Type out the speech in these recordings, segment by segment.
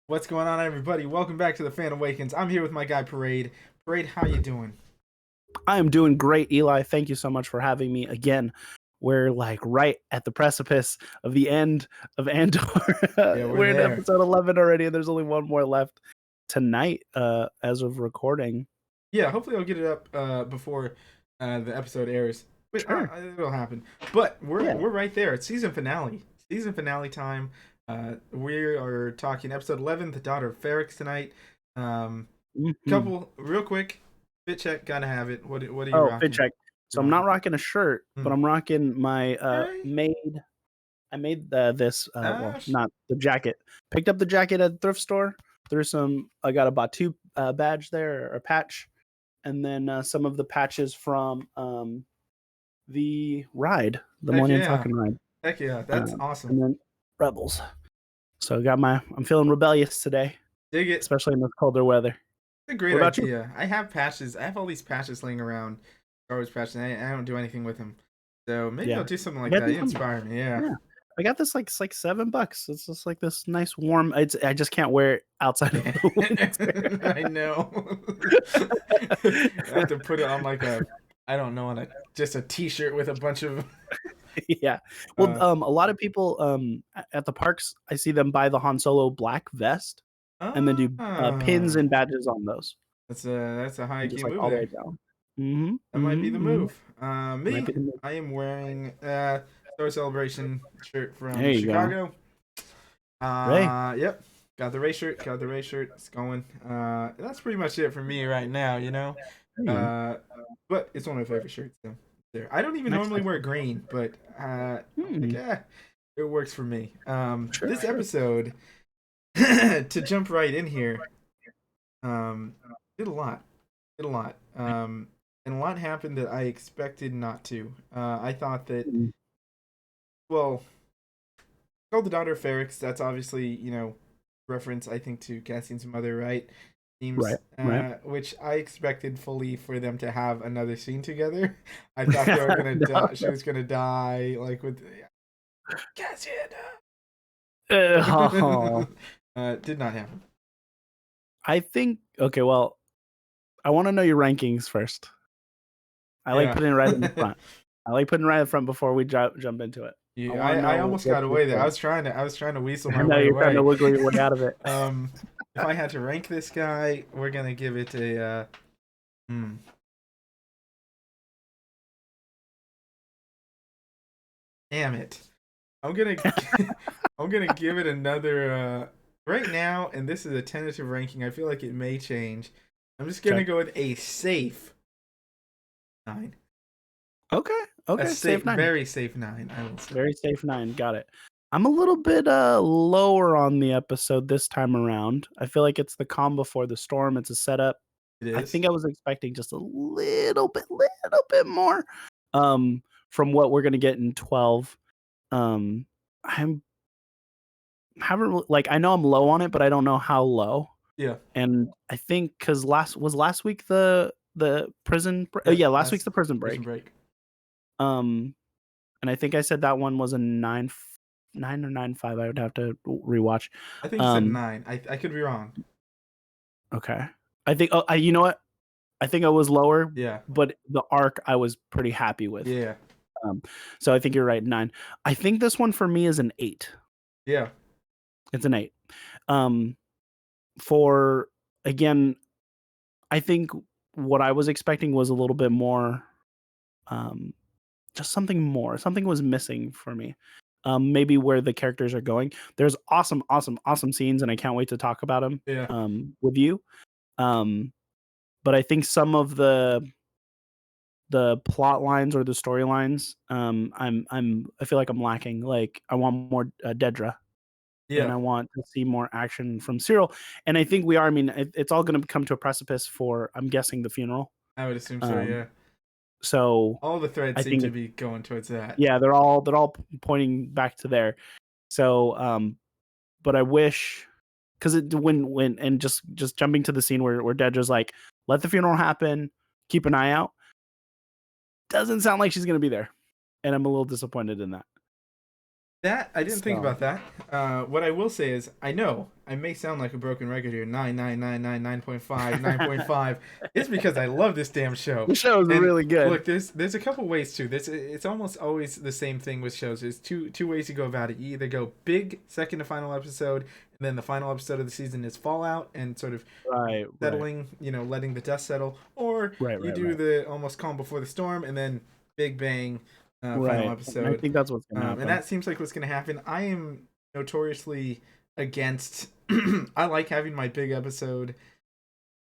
What's going on, everybody? Welcome back to the Fan Awakens. I'm here with my guy Parade. Parade, how you doing? I am doing great, Eli. Thank you so much for having me again. We're like right at the precipice of the end of Andor. Yeah, we're We're in there. episode 11 already, and there's only one more left tonight as of recording. Yeah, hopefully I'll get it up before the episode airs. But Sure. it'll happen. But we're Yeah. we're right there. It's season finale. Season finale time. We are talking episode 11, The Daughter of Ferrix tonight. Mhm. Couple real quick. Fit check, gotta have it. What are you Oh, fit rocking? check. So You I'm not rocking? rocking a shirt, but I'm rocking my Okay. made. I made this. Uh, Not the jacket. Picked up the jacket at the thrift store. There's some. I got a Batu badge there, or a patch, and then some of the patches from the ride, the heck Millennium yeah. Falcon ride, Heck yeah. That's awesome. and then Rebels. So I'm feeling rebellious today, Dig it. especially in this colder weather. It's a great What about you? idea. I have patches. I have all these patches laying around. Star Wars patches. And I don't do anything with them. So maybe Yeah, I'll do something I like got that. this You one. inspire me. Yeah. Yeah, I got this like it's like $7. It's just like this nice warm. I just can't wear it outside of the I know. I have to put it on like a, I don't know, on a just a T-shirt with a bunch of. winter. Yeah. Well, Uh, a lot of people at the parks, I see them buy the Han Solo black vest and then do pins ah, and badges on those, that's a high and key just like move all the way there. down. Mm-hmm. That might be the Mm-hmm. move. Might Me, be the move. I am wearing Star Celebration shirt There from you go. Chicago. Ray. Yep. Got the race shirt. Got the race shirt. It's going. That's pretty much it for me right now. There you go. Uh, but it's one of my favorite shirts. So there. I don't even Nice. normally wear green, but I'm like, Hmm. it works for me. Sure. This Sure. episode, to jump right in here, um, did a lot. Did a lot. And a lot happened that I expected not to. I thought that, Mm. well, called the daughter of Ferrix. That's obviously, reference, I think, to Cassian's mother, right? Right. Themes, Right. which I expected fully for them to have another scene together. I thought they were gonna die. No. She was gonna die, like with Cassian. Oh, Did not happen. I think. Okay. Well, I want to know your rankings first. I like Yeah. putting it right in the front. I like putting it right in the front before we jump into it. I Yeah, want to I know almost what got you away there. think. I was trying to weasel I my know way you're trying to away. wiggle your way out of it. Um, if I had to rank this guy, we're gonna give it a hmm. Damn it. I'm gonna I'm gonna give it another right now, and this is a tentative ranking. I feel like it may change. I'm just gonna Okay. go with a safe 9. Okay. A Okay. safe, Safe 9. very safe 9, I will say. Very safe 9. Got it. I'm a little bit lower on the episode this time around. I feel like it's the calm before the storm. It's a setup. It I is. think I was expecting just a little bit more from what we're gonna get in 12. Um, I'm haven't like I know I'm low on it, but I don't know how low. Yeah. And I think because last week the prison. Yep. Yeah, last week's That's the prison Prison break. Break. Um, and I think I said that one was a 9 or 9.5. I would have to rewatch. I think you said Um, 9. I could be wrong. okay. I think. Oh, you know what? I think I was lower, Yeah. but the arc I was pretty happy with. Yeah. So I think you're right, 9. I think this one for me is an 8. Yeah. It's an 8. Um, for again, I think what I was expecting was a little bit more, um, just something more. Something was missing for me. Maybe where the characters are going. There's awesome, awesome, awesome scenes, and I can't wait to talk about them Yeah. with you. Um, but I think some of the plot lines or the storylines, I feel like I'm lacking. Like I want more Dedra, and Yeah. I want to see more action from Cyril. And I think we are. I mean, it's all going to come to a precipice for, I'm guessing, the funeral. I would assume so, Um, yeah. so All the threads I seem think, to be going towards that. yeah, they're all pointing back to there. So, but I wish, because when and just jumping to the scene where Dedra's like, let the funeral happen, keep an eye out. Doesn't sound like she's going to be there, and I'm a little disappointed in that. That I didn't think So about that. What I will say is, I know I may sound like a broken record here. 9.5, 9.5. It's because I love this damn show. the show is And really good. look, there's a couple ways too. This it's almost always the same thing with shows. There's two ways to go about it. You either go big second to final episode, and then the final episode of the season is fallout and sort of Right, right, settling, letting the dust settle, or right, you right, do right, the almost calm before the storm, and then big bang final right. And I episode. think that's what's gonna And happen. that seems like what's going to happen. I am notoriously against. I like having my big episode.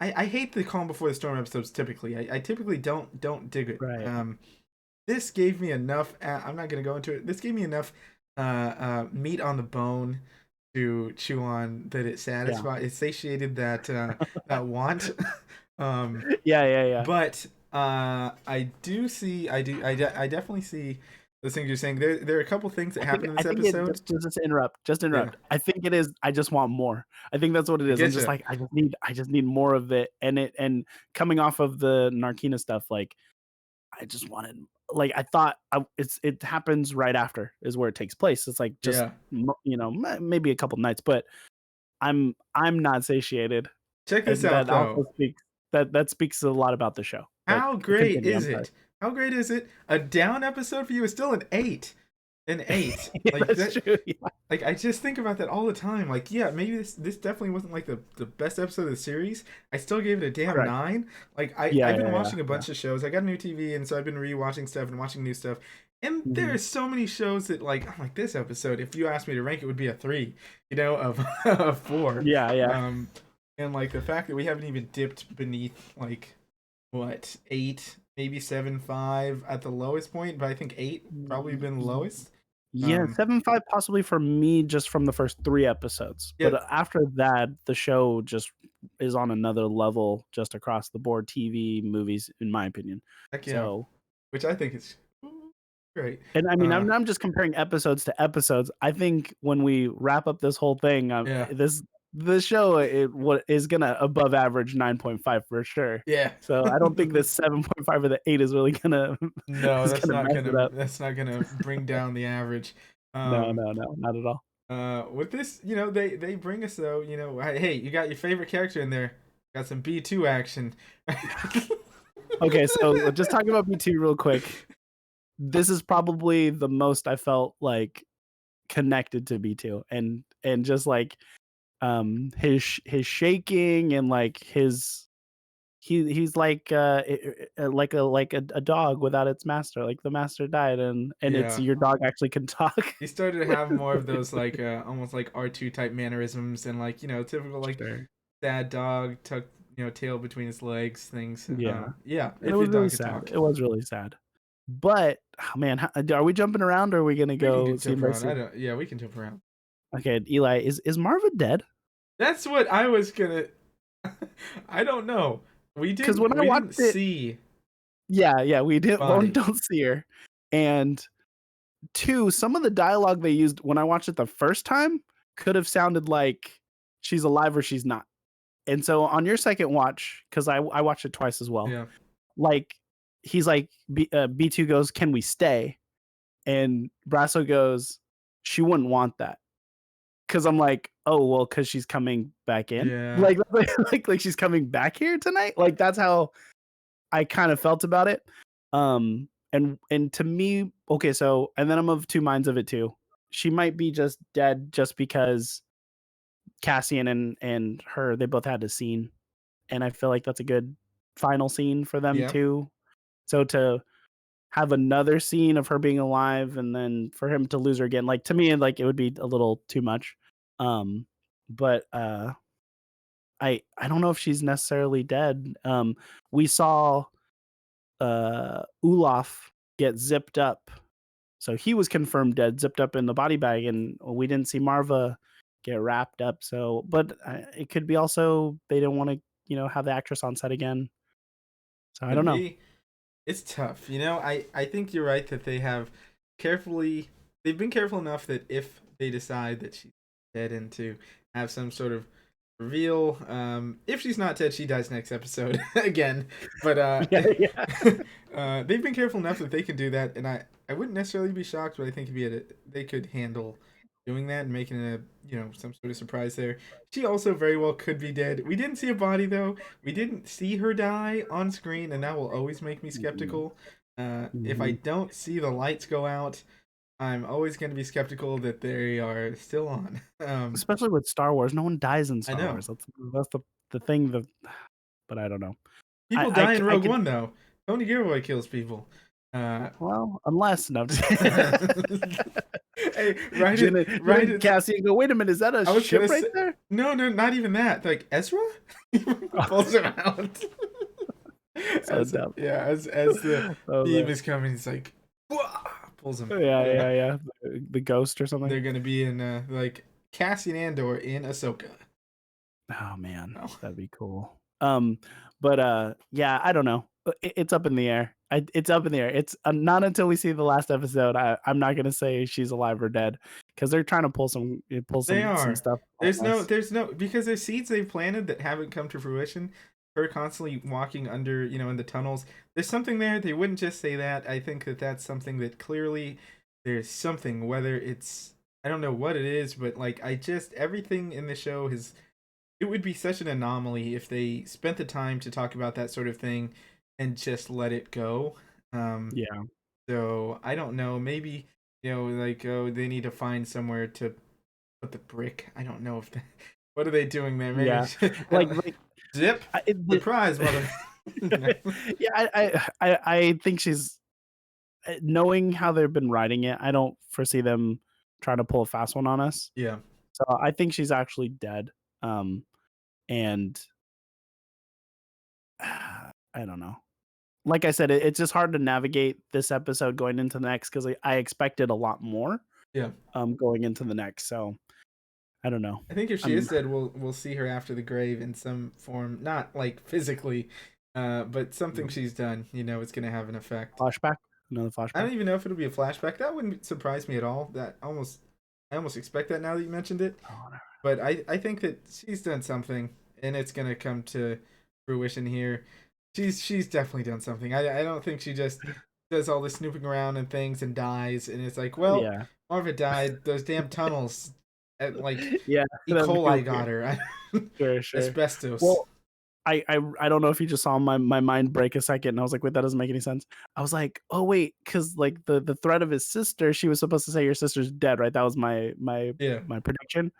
I hate the calm before the storm episodes. Typically, I typically don't dig it. Right. This gave me enough. I'm not going to go into it. This gave me enough meat on the bone to chew on, that it Yeah. satisfied, it satiated that want. um, Yeah, yeah, yeah. but I do see, I definitely see those things you're saying. There are a couple things that happen in I this think it episode. just interrupt. Just Yeah, interrupt. I think it is I just want more. I think that's what it I is. I'm get just you. like I just need more of it. And coming off of the Narkina stuff, like I just wanted like I thought it happens right after is where it takes place. It's like just Yeah, maybe a couple nights, but I'm not satiated, check this and out that also though. speaks that speaks a lot lot about the show. But How great continue. I'm is sorry. it? How great is it? A down episode for you is still an 8. An 8. Yeah, Like that's that. true. Yeah. Like, I just think about that all the time. Like, yeah, maybe this definitely wasn't like the best episode of the series. I still gave it a damn Correct. 9. Like, I've Yeah, been yeah, yeah, watching a yeah. bunch of shows. I got a new TV, and so I've been rewatching stuff and watching new stuff. And there Mhm. are so many shows that, like, I'm like, this episode, if you asked me to rank it, would be a 3, of of 4. Yeah, yeah. Um, and like the fact that we haven't even dipped beneath, like, what, 8, maybe 7.5 at the lowest point, but I think 8 probably been the lowest. Yeah, Um, 7.5 possibly for me just from the first 3 episodes, yeah, but after that, the show just is on another level just across the board, TV, movies, in my opinion. heck yeah, So which I think is great. and I mean, Uh, I'm just comparing episodes to episodes. I think when we wrap up this whole thing, yeah, this show what is gonna above average 9.5 for sure. yeah. So I don't think this 7.5 or the 8 is really gonna No, is gonna mess it up. that's not gonna bring down the average. No, Um, no, no, not at all. with this, they bring us though. Hey, you got your favorite character in there. Got some B2 action. Okay, so just talking about B2 real quick. This is probably the most I felt like connected to B2 and just like his shaking and like he's like a dog without its master. Like the master died and it's Yeah. your dog actually can talk. He started to have more of those, like, almost like R2 type mannerisms, and, like, typical, like, Sure. sad dog tucked, tail between his legs things. Yeah. Yeah, And it if your was really dog could sad. talk. It was really sad. But oh man, are we jumping around or are we gonna We can go scene jump by around. scene? Yeah, we can jump around. Okay, Eli, is Marva dead? That's what I was gonna. I don't know. We Because didn't. when I We watched didn't it, see yeah, we didn't body. don't see her. And two, some of the dialogue they used when I watched it the first time could have sounded like she's alive or she's not. And so on your second watch, because I watched it twice as well, Yeah. like he's like B2 goes, "Can we stay?" And Brasso goes, "She wouldn't want that." Because I'm like, oh well, because she's coming back in, Yeah. like like she's coming back here tonight. Like that's how I kind of felt about it. And to me, okay, so and then I'm of two minds of it too. She might be just dead just because Cassian and her they both had a scene, and I feel like that's a good final scene for them Yeah. too. So to have another scene of her being alive and then for him to lose her again, like to me, like it would be a little too much. Um, but I don't know if she's necessarily dead. We saw Olaf get zipped up. So he was confirmed dead, zipped up in the body bag, and we didn't see Marva get wrapped up. So, but it could be also they don't want to, have the actress on set again. So I don't Could know. be. It's tough. I think you're right that carefully they've been careful enough that if they decide that she's dead, and to have some sort of reveal, if she's not dead, she dies next episode again. But Yeah, yeah, they've been careful enough that they can do that, and I I wouldn't necessarily be shocked, but I think they could handle doing that and making a some sort of surprise there. She also very well could be dead. We didn't see a body though. We didn't see her die on screen, and that will always make me Mhm. skeptical. If I Mhm. don't see the lights go out, I'm always going to be skeptical that they are still on. Especially with Star Wars, no one dies in I Star know Wars. That's the thing that, but I don't know. people die in I Rogue could, One though. Tony Gilroy kills people. well, unless no. Hey, write it, write Didn't it. Cassie go, wait a minute, is that a I was ship gonna right say, there? no, no, not even that. Like Ezra, he pulls him out. So dumb. As the Oh beam man. is coming, he's like, "Wah!" Pulls him. Yeah, Yeah, yeah, yeah. The ghost or something. they're gonna be in like Cassian Andor in Ahsoka. Oh man, Oh, that'd be cool. But yeah, I don't know. It's up in the air. It's up in the air. It's not until we see the last episode. I'm not gonna say she's alive or dead because they're trying to pull they some are. stuff on us. There's no because there's seeds they've planted that haven't come to fruition. Her constantly walking under, in the tunnels. There's something there. They wouldn't just say that. I think that that's something that clearly there's something. Whether it's I don't know what it is, but like I just everything in the show has. It would be such an anomaly if they spent the time to talk about that sort of thing and just let it go. Um, Yeah, so I don't know. Maybe like oh, they need to find somewhere to put the brick. I don't know if that, what are they doing there? Maybe yeah. I Like don't. like Zip I, surprise, mother. No. yeah, I think she's knowing how they've been writing it. I don't foresee them trying to pull a fast one on us. Yeah, So I think she's actually dead. And I don't know. Like I said, it's just hard to navigate this episode going into the next because I expected a lot more yeah. going into the next. So I don't know. I think if she is I'm dead, we'll see her after the grave in some form, not like physically, but something she's done. It's gonna have an effect. flashback, another I flashback. don't even know if it'll be a flashback. That wouldn't surprise me at all. I almost expect that now that you mentioned it. Oh, no. But I think that she's done something, and it's gonna come to fruition here. She's definitely done something. I don't think she just does all this snooping around and things and dies, and it's like, well, Yeah, Marva died. Those damn tunnels, at like yeah, E. that'd be coli weird. got her. Sure, sure. Asbestos. Well, I don't know if you just saw my mind break a second, and I was like, wait, that doesn't make any sense. I was like, oh wait, because like the threat of his sister, she was supposed to say your sister's dead, right? That was Yeah. my prediction.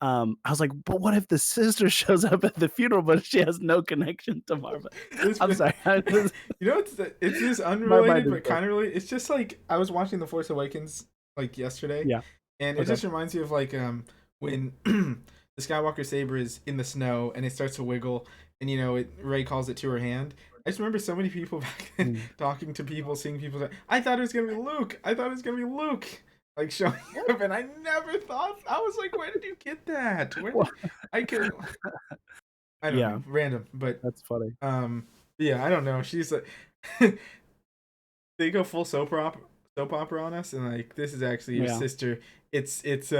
I was like, but what if the sister shows up at the funeral, but she has no connection to Marva? This, I'm sorry. it's this My mind unrelated is but broken. kind of related. It's just like I was watching The Force Awakens like yesterday, Yeah. and it Okay. just reminds me of like when the Skywalker saber is in the snow and it starts to wiggle, and Rey calls it to her hand. I just remember so many people back then Mm. talking to people, seeing people say, "I thought it was gonna be Luke. I thought it was gonna be Luke." Like showing up, and I never thought. I was like, "Where did you get that? Where Well, did I could?" I don't yeah, know, random, but that's funny. yeah, I don't know. She's like, they go full soap opera on us, and like this is actually your Yeah. sister. It's it's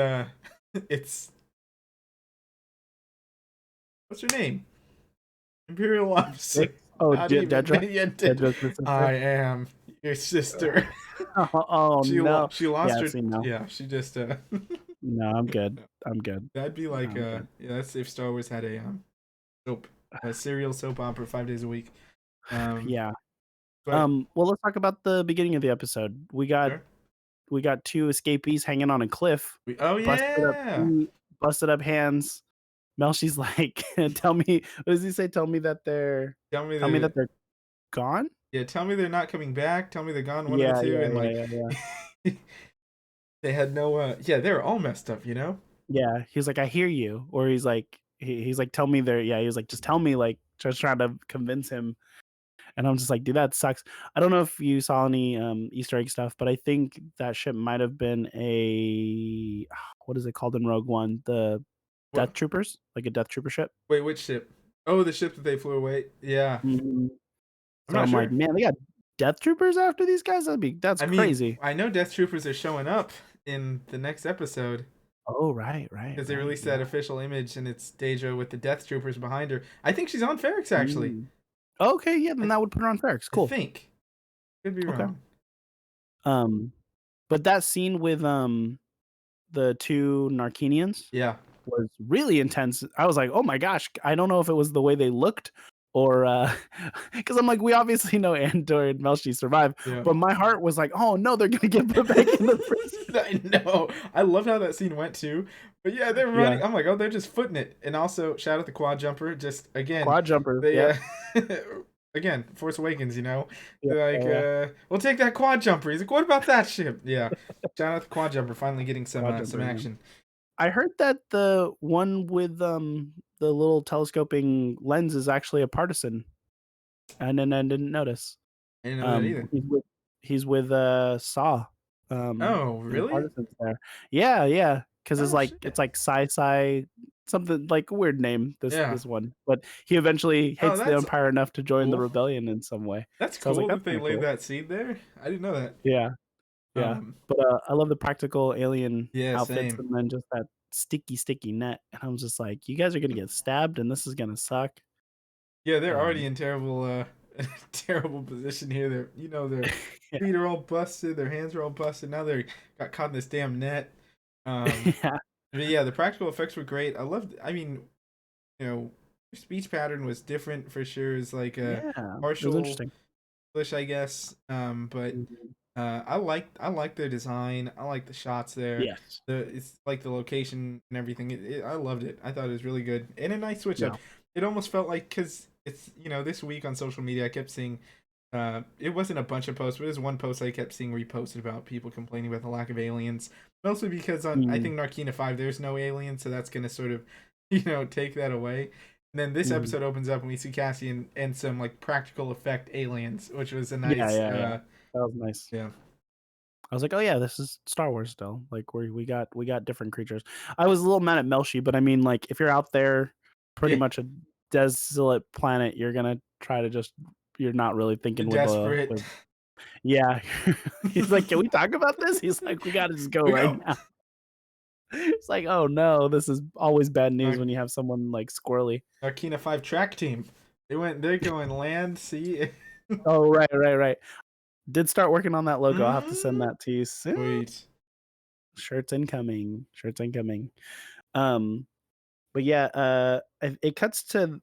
what's her name? Imperial officer. Six? Oh, Not even Dedra? yet. Dedra's the I sister? am your sister. Oh, no. She Yeah, lost her. see, no. Yeah, she just No, I'm good. I'm good. that'd be like I'm good. yeah. That's if Star Wars had soap a serial soap opera 5 days a week. Um, Yeah. but Well, let's talk about the beginning of the episode. sure. We got two escapees hanging on a cliff, Oh busted up yeah. feet, busted up hands. Melshi's like, "Tell me," what does he say? Tell me Tell me they're that they're gone?" Yeah, tell me they're not coming back. Tell me they're gone. One of the Yeah, two, yeah, and yeah, like yeah, yeah. they had no. Yeah, they were all messed up. Yeah, he's like, "I hear you," or he's like, "Tell me they're," yeah, he was like, "Just tell me," like, just trying to convince him, and I'm just like, "Dude, that sucks." I don't know if you saw any, Easter egg stuff, but I think that ship might have been a what is it called in Rogue One? The What? Death Troopers? Like a Death Trooper ship? Wait, which ship? Oh, the ship that they flew away. Yeah, Mhm. I'm So not I'm like, sure. "Man, they got Death Troopers after these guys? That's I mean, crazy." I know Death Troopers are showing up in the next episode Oh, right, right, because they right, released that yeah. official image, and it's Deja with the Death Troopers behind her. I think she's on Ferrix actually. Mm. Okay, yeah, then I, that would put her on Ferrix, I cool. think. Could be Okay. wrong. Um, but that scene with the two Narkinians Yeah. was really intense. I was like, "Oh my gosh." I don't know if it was the way they looked or because I'm like, we obviously know Andor and Melshi survive, Yeah. but my heart was like, "Oh no, they're gonna get put back in the prison." I know. I loved how that scene went too. But yeah, they're Yeah, running. I'm like, oh, they're just footing it. And also, shout out the quad jumper. Just again, quad jumper. they Yep. again, Force Awakens. Yeah, They're like, yeah, yeah. we'll take that quad jumper. He's like, what about that ship? Yeah, shout out the quad jumper finally getting Quad some jumper. Yeah. action. I heard that the one with the little telescoping lens is actually a partisan, and then I didn't notice. I didn't know that Um, either. he's with he's with Saw, Oh, in really? Partisans there. Yeah, yeah, because Oh it's shit. like Sai something like a weird name, Yeah. this one, but he eventually Oh, hates the that's Empire enough to join the cool. rebellion in some way. That's So I was like, cool "That's that they kinda laid cool." that seed there. I didn't know that. Yeah, yeah, Um, but, I love the practical alien yeah, outfits same. and then just that sticky net, and I was just like, "You guys are gonna get stabbed, and this is gonna suck." Yeah, they're already Um, in terrible terrible position here. Their yeah, feet are all busted, their hands are all busted. Now they're got caught in this damn net. Um yeah, but yeah, the practical effects were great. I mean, speech pattern was different for sure. It's like a yeah, it was partial interesting. English, I guess. But Mhm. I like their design. I like the shots there. Yes. It's like the location and everything. I loved it. I thought it was really good and a nice switch up. Yeah. It almost felt like because it's this week on social media I kept seeing. It wasn't a bunch of posts, but there's one post I kept seeing reposted about people complaining about the lack of aliens. Mostly because on I Mm, think Narkina 5 there's no aliens, so that's gonna sort of take that away. And then this mhm. episode opens up and we see Cassie and some like practical effect aliens, which was a Yeah, nice yeah, yeah. That was nice. yeah. I was like, "Oh, yeah, this is Star Wars still." Like, we got different creatures. I was a little mad at Melshi, but I mean, like, if you're out there, pretty Yeah, much a desolate planet, you're gonna try to just you're not really thinking with the desperate. with yeah. He's like, "Can we talk about this?" He's like, "We gotta just go We right go. now." It's like, "Oh, no, this is always bad news Nar- when you have someone, like, squirrely." Narkina 5 track team. They're going land, sea. Oh, right, right, right. Did start working on that logo. I'll have to send Mm, that to you soon. sweet. Shirts incoming. Shirts incoming. Um, but yeah, it cuts to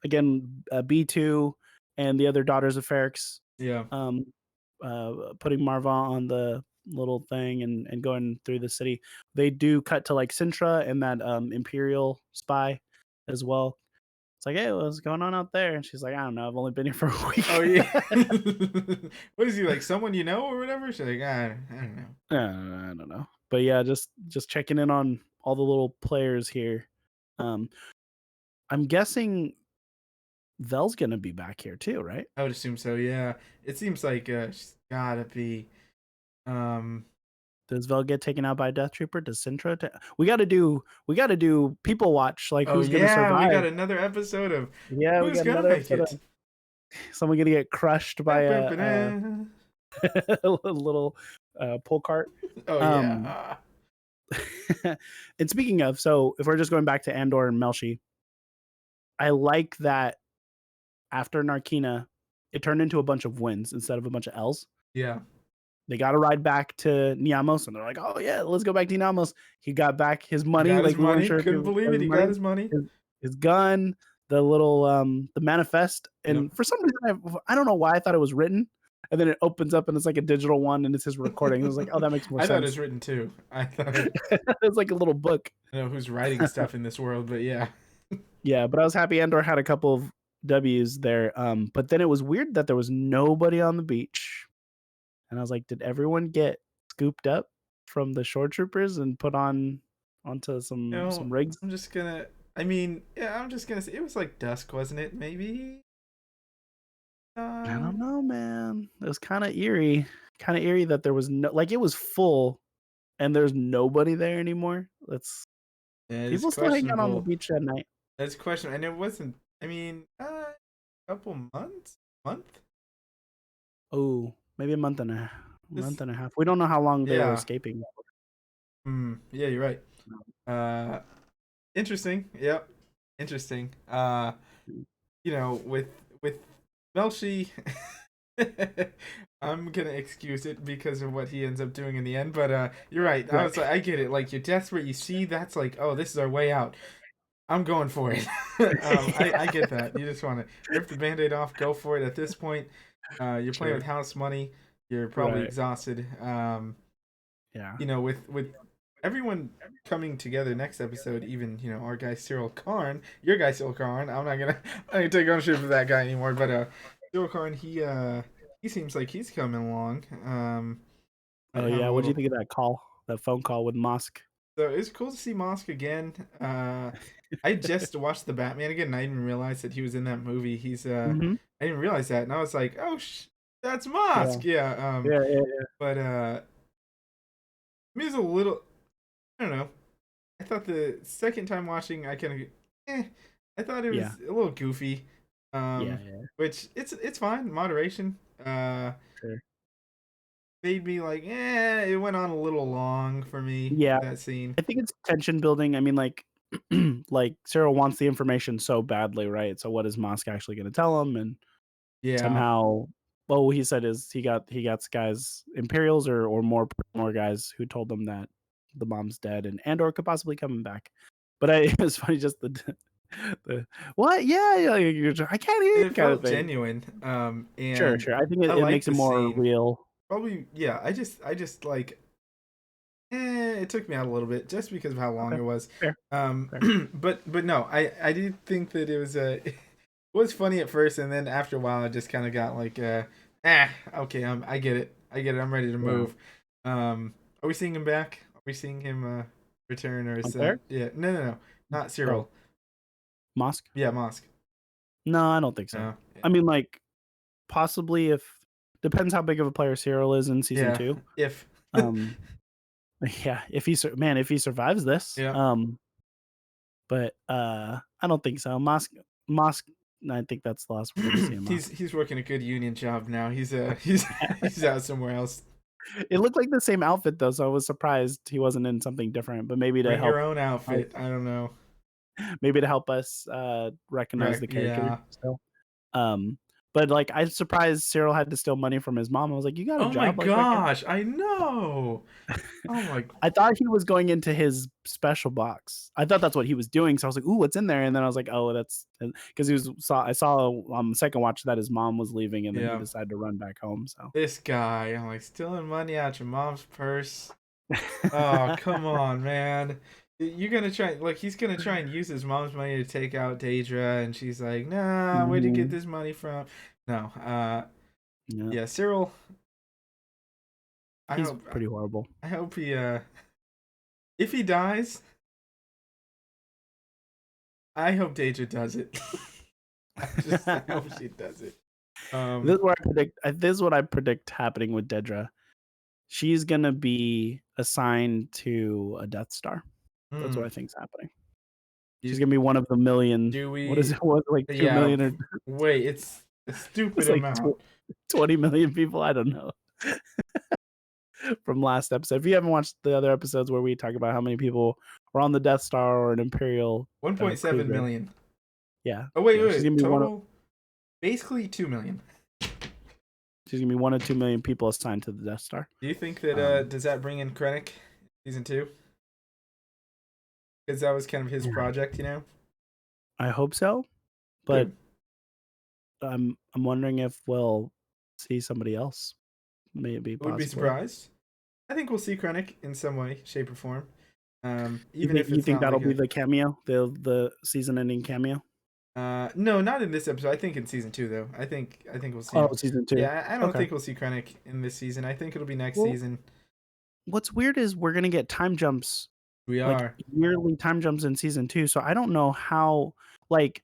again B2 and the other daughters of Ferrix Yeah. um putting Marva on the little thing and going through the city. They do cut to like Sintra and that Imperial spy as well. It's like, hey, what's going on out there? And she's like, I don't know, I've only been here for a Oh week. yeah. What is he like? Someone you know or whatever? She's like, I don't know. I don't know. But yeah, just checking in on all the little players here. Um, I'm guessing Vel's gonna be back here too, right? I would assume so. Yeah. It seems like she's gotta be. Um. Does Vel get taken out by a Death Trooper? Does Sintra? We gotta do people watch. Like Oh who's gonna yeah, we survive? got another episode of Yeah, we who's got gonna another make episode of it. someone gonna get crushed by Ba-ba-ba-da. a little pull cart. Oh Um, yeah. and speaking of, so if we're just going back to Andor and Melshi, I like that after Narkina, it turned into a bunch of wins instead of a bunch of L's. Yeah. They got a ride back to Niamos, and they're like, "Oh yeah, let's go back to Niamos." He got back his He money. got his Like we weren't money. sure if he Couldn't got believe it. his He got money, his money. his gun, the little the manifest, Yep. and for some reason I don't know why I thought it was written, and then it opens up and it's like a digital one and it's his recording. I was like, "Oh, that makes more I thought it was sense." written too. I thought It's like a little book. I don't know who's writing stuff in this world, but yeah. Yeah, but I was happy Andor had a couple of W's there. But then it was weird that there was nobody on the beach. And I was like, did everyone get scooped up from the shore troopers and put on onto some rigs? I'm just gonna. I mean, yeah, I'm just gonna say it was like dusk, wasn't it? Maybe. I don't Um. know, man. It was kind of eerie. Kind of eerie that there was no like it was full and there's nobody there anymore. That's Yeah, it's people still hang out on the questionable. beach at night. It's questionable, and it wasn't. I mean, couple months, month. Oh, maybe a month This. and a half. We don't know how long they were Yeah. escaping. Yeah, you're right. Uh. Interesting. Yep. Interesting. With Melshi. I'm gonna excuse it because of what he ends up doing in the end, but you're right. I Right. was like, I get it. Like you're desperate. You see, that's like, oh, this is our way out. I'm going for it. I get that. You just want to rip the band-aid off, go for it. At this point, you're playing with Sure. house money. You're probably Right. exhausted. Yeah. With everyone coming together next episode, even our guy Cyril Karn, your guy Cyril Karn. I'm gonna take ownership of that guy anymore. But Cyril Karn, he seems like he's coming along. Might Oh have yeah. a What do you little. think of that call? That phone call with Mosk? So it's cool to see Mosk again. I just watched the Batman again, and I didn't realize that he was in that movie. Mm-hmm. I didn't realize that, and I was like, oh, that's Yeah. Mosk. Yeah. Yeah. But it was a little. I don't know. I thought the second time watching, I thought it was Yeah. a little goofy. Yeah. Yeah. Which it's fine, moderation. Sure. Made me like, it went on a little long for me Yeah. that scene. I think it's tension building. I mean, like, like Cyril wants the information so badly, right? So what is Mosk actually going to tell him? And Yeah. somehow, well, what he said is he got guys Imperials or more guys who told them that the mom's dead and Andor could possibly come back. But it was funny just the what? Yeah, I can't hear It kind of felt thing. genuine. Sure, And sure. I think I it like makes it the more scene. real. Probably, yeah. I just like, it took me out a little bit just because of how long Okay, it was. fair, fair. But no, I did think that it was it was funny at first, and then after a while, I just kind of got like, okay, I get it, I'm ready to Yeah. move. Are we seeing him back? Are we seeing him return, or is Unfair? that no, not Oh, Cyril? Mosk? Yeah, Mosk. No, I don't think so. No, I mean, like, possibly if depends how big of a player Cyril is in season yeah, 2. if Um, yeah, if he survives this, yeah. but I don't think so. Mosk, I think that's the last we're gonna see him Mosk. He's working a good union job now. He's he's out somewhere else. It looked like the same outfit though, so I was surprised he wasn't in something different. But Bring your own outfit. us, I don't know. maybe to help us recognize Right? the character Yeah. still. Um, but like I'm surprised Cyril had to steal money from his mom. I was like, you got a Oh my job, like why can't gosh! I know. Oh my. I thought he was going into his special box. I thought that's what he was doing. So I was like, "Ooh, what's in there?" And then I was like, "Oh, that's because I saw on the second watch that his mom was leaving, and then he Yeah. decided to run back home." So This guy. I'm like stealing money out your mom's purse. Oh come on, man. You're gonna try like he's gonna try and use his mom's money to take out Daedra, and she's like, "Nah, where'd you get Mhm. this money from?" No. Yeah, Yeah, Cyril. I he's hope. pretty horrible. I hope he. If he dies, I hope Daedra does it. I hope she does it. This Um, is what I predict. This is what I predict happening with Dedra. She's gonna be assigned to a Death Star. That's what I hmm, think's happening. She's you, gonna be one of the million. do What is we? it? What like two Yeah. million or Wait, it's a stupid it's like amount. 20 million people? I don't know. From last episode. If you haven't watched the other episodes where we talk about how many people were on the Death Star or an Imperial 1.7 cruiser, million. yeah, Oh wait, yeah, she's gonna be one of total. Basically 2 million. she's gonna be 1 of 2 million people assigned to the Death Star. Do you think that Um, does that bring in Krennic season 2? Because that was kind of his yeah, project, you know. I hope so, but Good. I'm wondering if we'll see somebody else, maybe I would be possibly. surprised. I think we'll see Krennic in some way, shape, or form. You Even think if it's not that'll like be a the cameo, the season-ending cameo? no, not in this episode. I think in season 2 though. I think we'll see Oh, him. season 2. Yeah, I don't Okay. think we'll see Krennic in this season. I think it'll be next Well, season. what's weird is we're gonna get time jumps, We like are. yearly time jumps in season 2. So I don't know how. Like,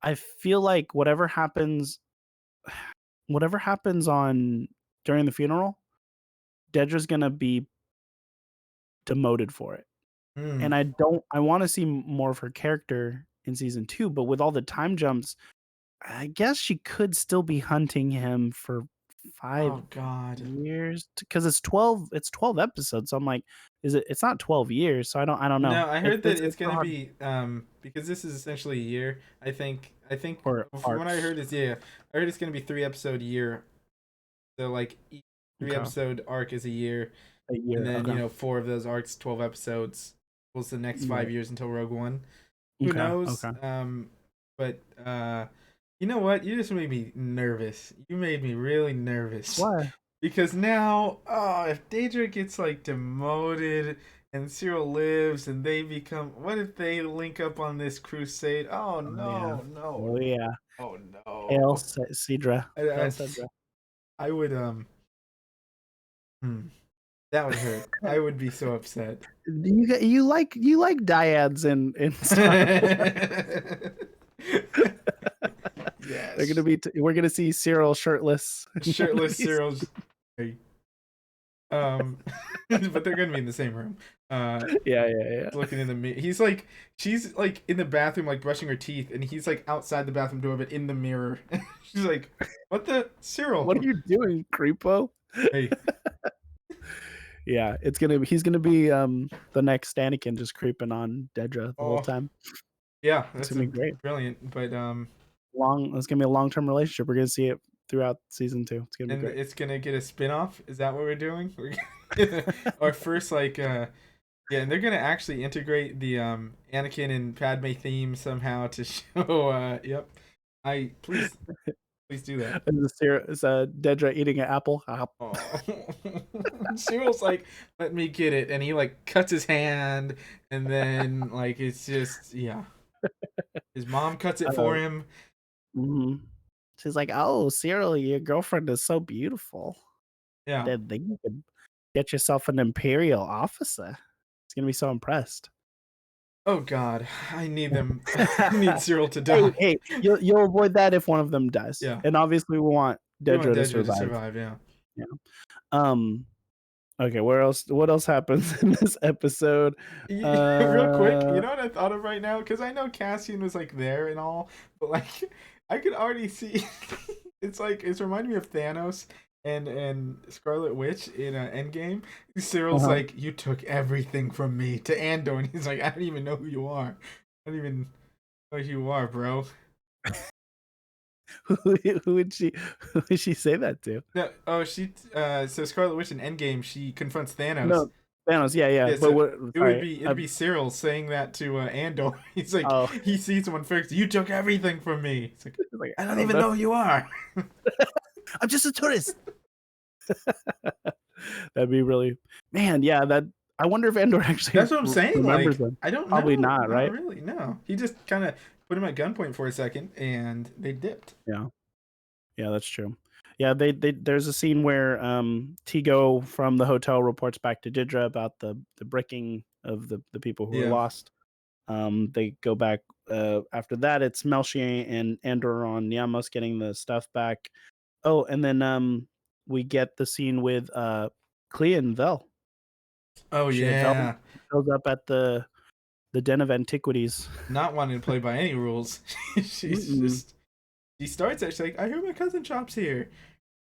I feel like whatever happens on during the funeral, Dedra's gonna be demoted for it. Hmm. And I want to see more of her character in season 2, but with all the time jumps, I guess she could still be hunting him for 5 Oh God. years because it's 12 episodes. So I'm like, it's not 12 years, so I don't know. No, I heard that it's It's so gonna hard be because this is essentially a year. I think or from what I arcs. heard is, yeah, I heard it's gonna be 3 episode year So like each three Okay. episode arc is a year, A and year. then Okay. four of those arcs, 12 episodes, equals the next Right. 5 years until Rogue One. Who Okay. knows? Okay. But you know what? You just made me nervous. You made me really nervous Why? because now, oh, if Daedra gets like demoted and Cyril lives and they become, what if they link up on this crusade? Oh Oh yeah. no, no, Oh yeah. oh Hail no. Cedra. I, Hail I, Cedra. I would hmm, that would hurt. I would be so upset. You like dyads in Star Wars. They're Yes. gonna be. We're gonna see Cyril shirtless in one of Shirtless these. Cyril's. Um, but they're gonna be in the same room. Yeah, yeah, yeah. Looking in the mirror. He's like, she's like in the bathroom, like brushing her teeth, and he's like outside the bathroom door, but in the mirror. She's like, "What the Cyril? What are you doing, creepo? Hey, Yeah, he's gonna be the next Anakin, just creeping on Dedra the whole oh time. yeah, It's that's gonna a be great. brilliant." But It's gonna be a long-term relationship. We're gonna see it throughout season 2. It's gonna be and great. it's gonna get a spin-off. Is that what we're doing? Our first like yeah, and they're gonna actually integrate the Anakin and Padme theme somehow to show yep. I please do that. Is Dedra eating an apple? Oh. Cyril's like, let me get it, and he like cuts his hand, and then like it's just yeah. His mom cuts it Uh, for him. mhm. She's like, "Oh, Cyril, your girlfriend is so beautiful. Yeah. Didn't think you could get yourself an Imperial officer." He's gonna be so impressed. Oh God, I need them. I need Cyril to Hey, die. hey, you'll avoid that if one of them dies, Yeah, and obviously we want we want Dedra to Dedra to survive. survive. Yeah. Yeah. Um. Okay. What else happens in this episode? Real quick, you Uh. know what I thought of right now? Because I know Cassian was like there and all, but like I could already see. It's like it's reminding me of Thanos and Scarlet Witch in Endgame. Cyril's Uh-huh. like, "You took everything from me" to Andor, and he's like, "I don't even know who you are. I don't even know who you are, bro." Who would she? Who would she say that to? No, oh, so Scarlet Witch in Endgame, she confronts Thanos. No, Thanos. Yeah, yeah. Yeah, But so what? it would Sorry. be it'd be Cyril saying that to Andor. He's like, Oh, he sees someone first. You took everything from me. It's like, like I I don't don't even know. know who you are. I'm just a tourist. That'd be really, man. Yeah, that. I wonder if Andor actually That's what I'm saying. remembers Like, them. I don't Probably know. not, Not right? really. No, he just kind of put him at gunpoint for a second, and they dipped. Yeah, yeah, that's true. Yeah, there's a scene where Tigo from the hotel reports back to Didra about the bricking of the people who were Yeah. lost. They go back after that. It's Melshi and Andor on Niamos getting the stuff back. Oh, and then we get the scene with Clea and Vel. Oh Vel yeah. shows up at the Den of Antiquities. Not wanting to play by any rules. She's Mm-mm. just. She starts actually like, I hear my cousin Chop's here.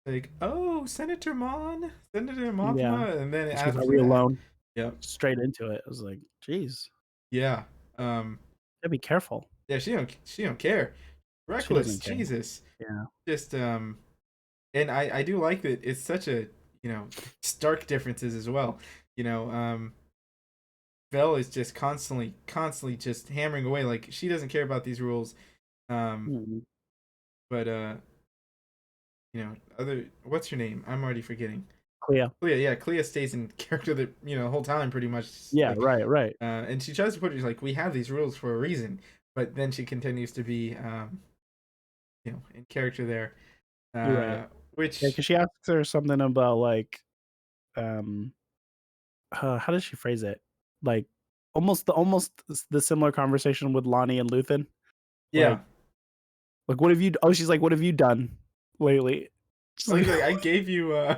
Like, oh, Senator Mon, Senator Yeah, Mothma, and then she goes, "Are after we that, alone?" yep, Straight into it. I was like, "Geez, yeah, um, gotta be careful." yeah. She don't care. She Reckless, doesn't care. Jesus. Yeah. Just and I do like that. It's such a stark differences as well. You know, Vel is just constantly just hammering away. Like she doesn't care about these rules. Um, Mm-mm. but other what's her name? I'm already forgetting. Clea. Clea, yeah, Clea stays in character the whole time pretty much. Yeah. Like, Right. Right. and she tries to put it like we have these rules for a reason, but then she continues to be in character there. You're right. Yeah, Which because she asks her something about like um how does she phrase it? Like almost the similar conversation with Lonnie and Luthen. yeah, Like what have you? Oh, she's like, what have you done lately? She's oh, like, he's like I gave you oh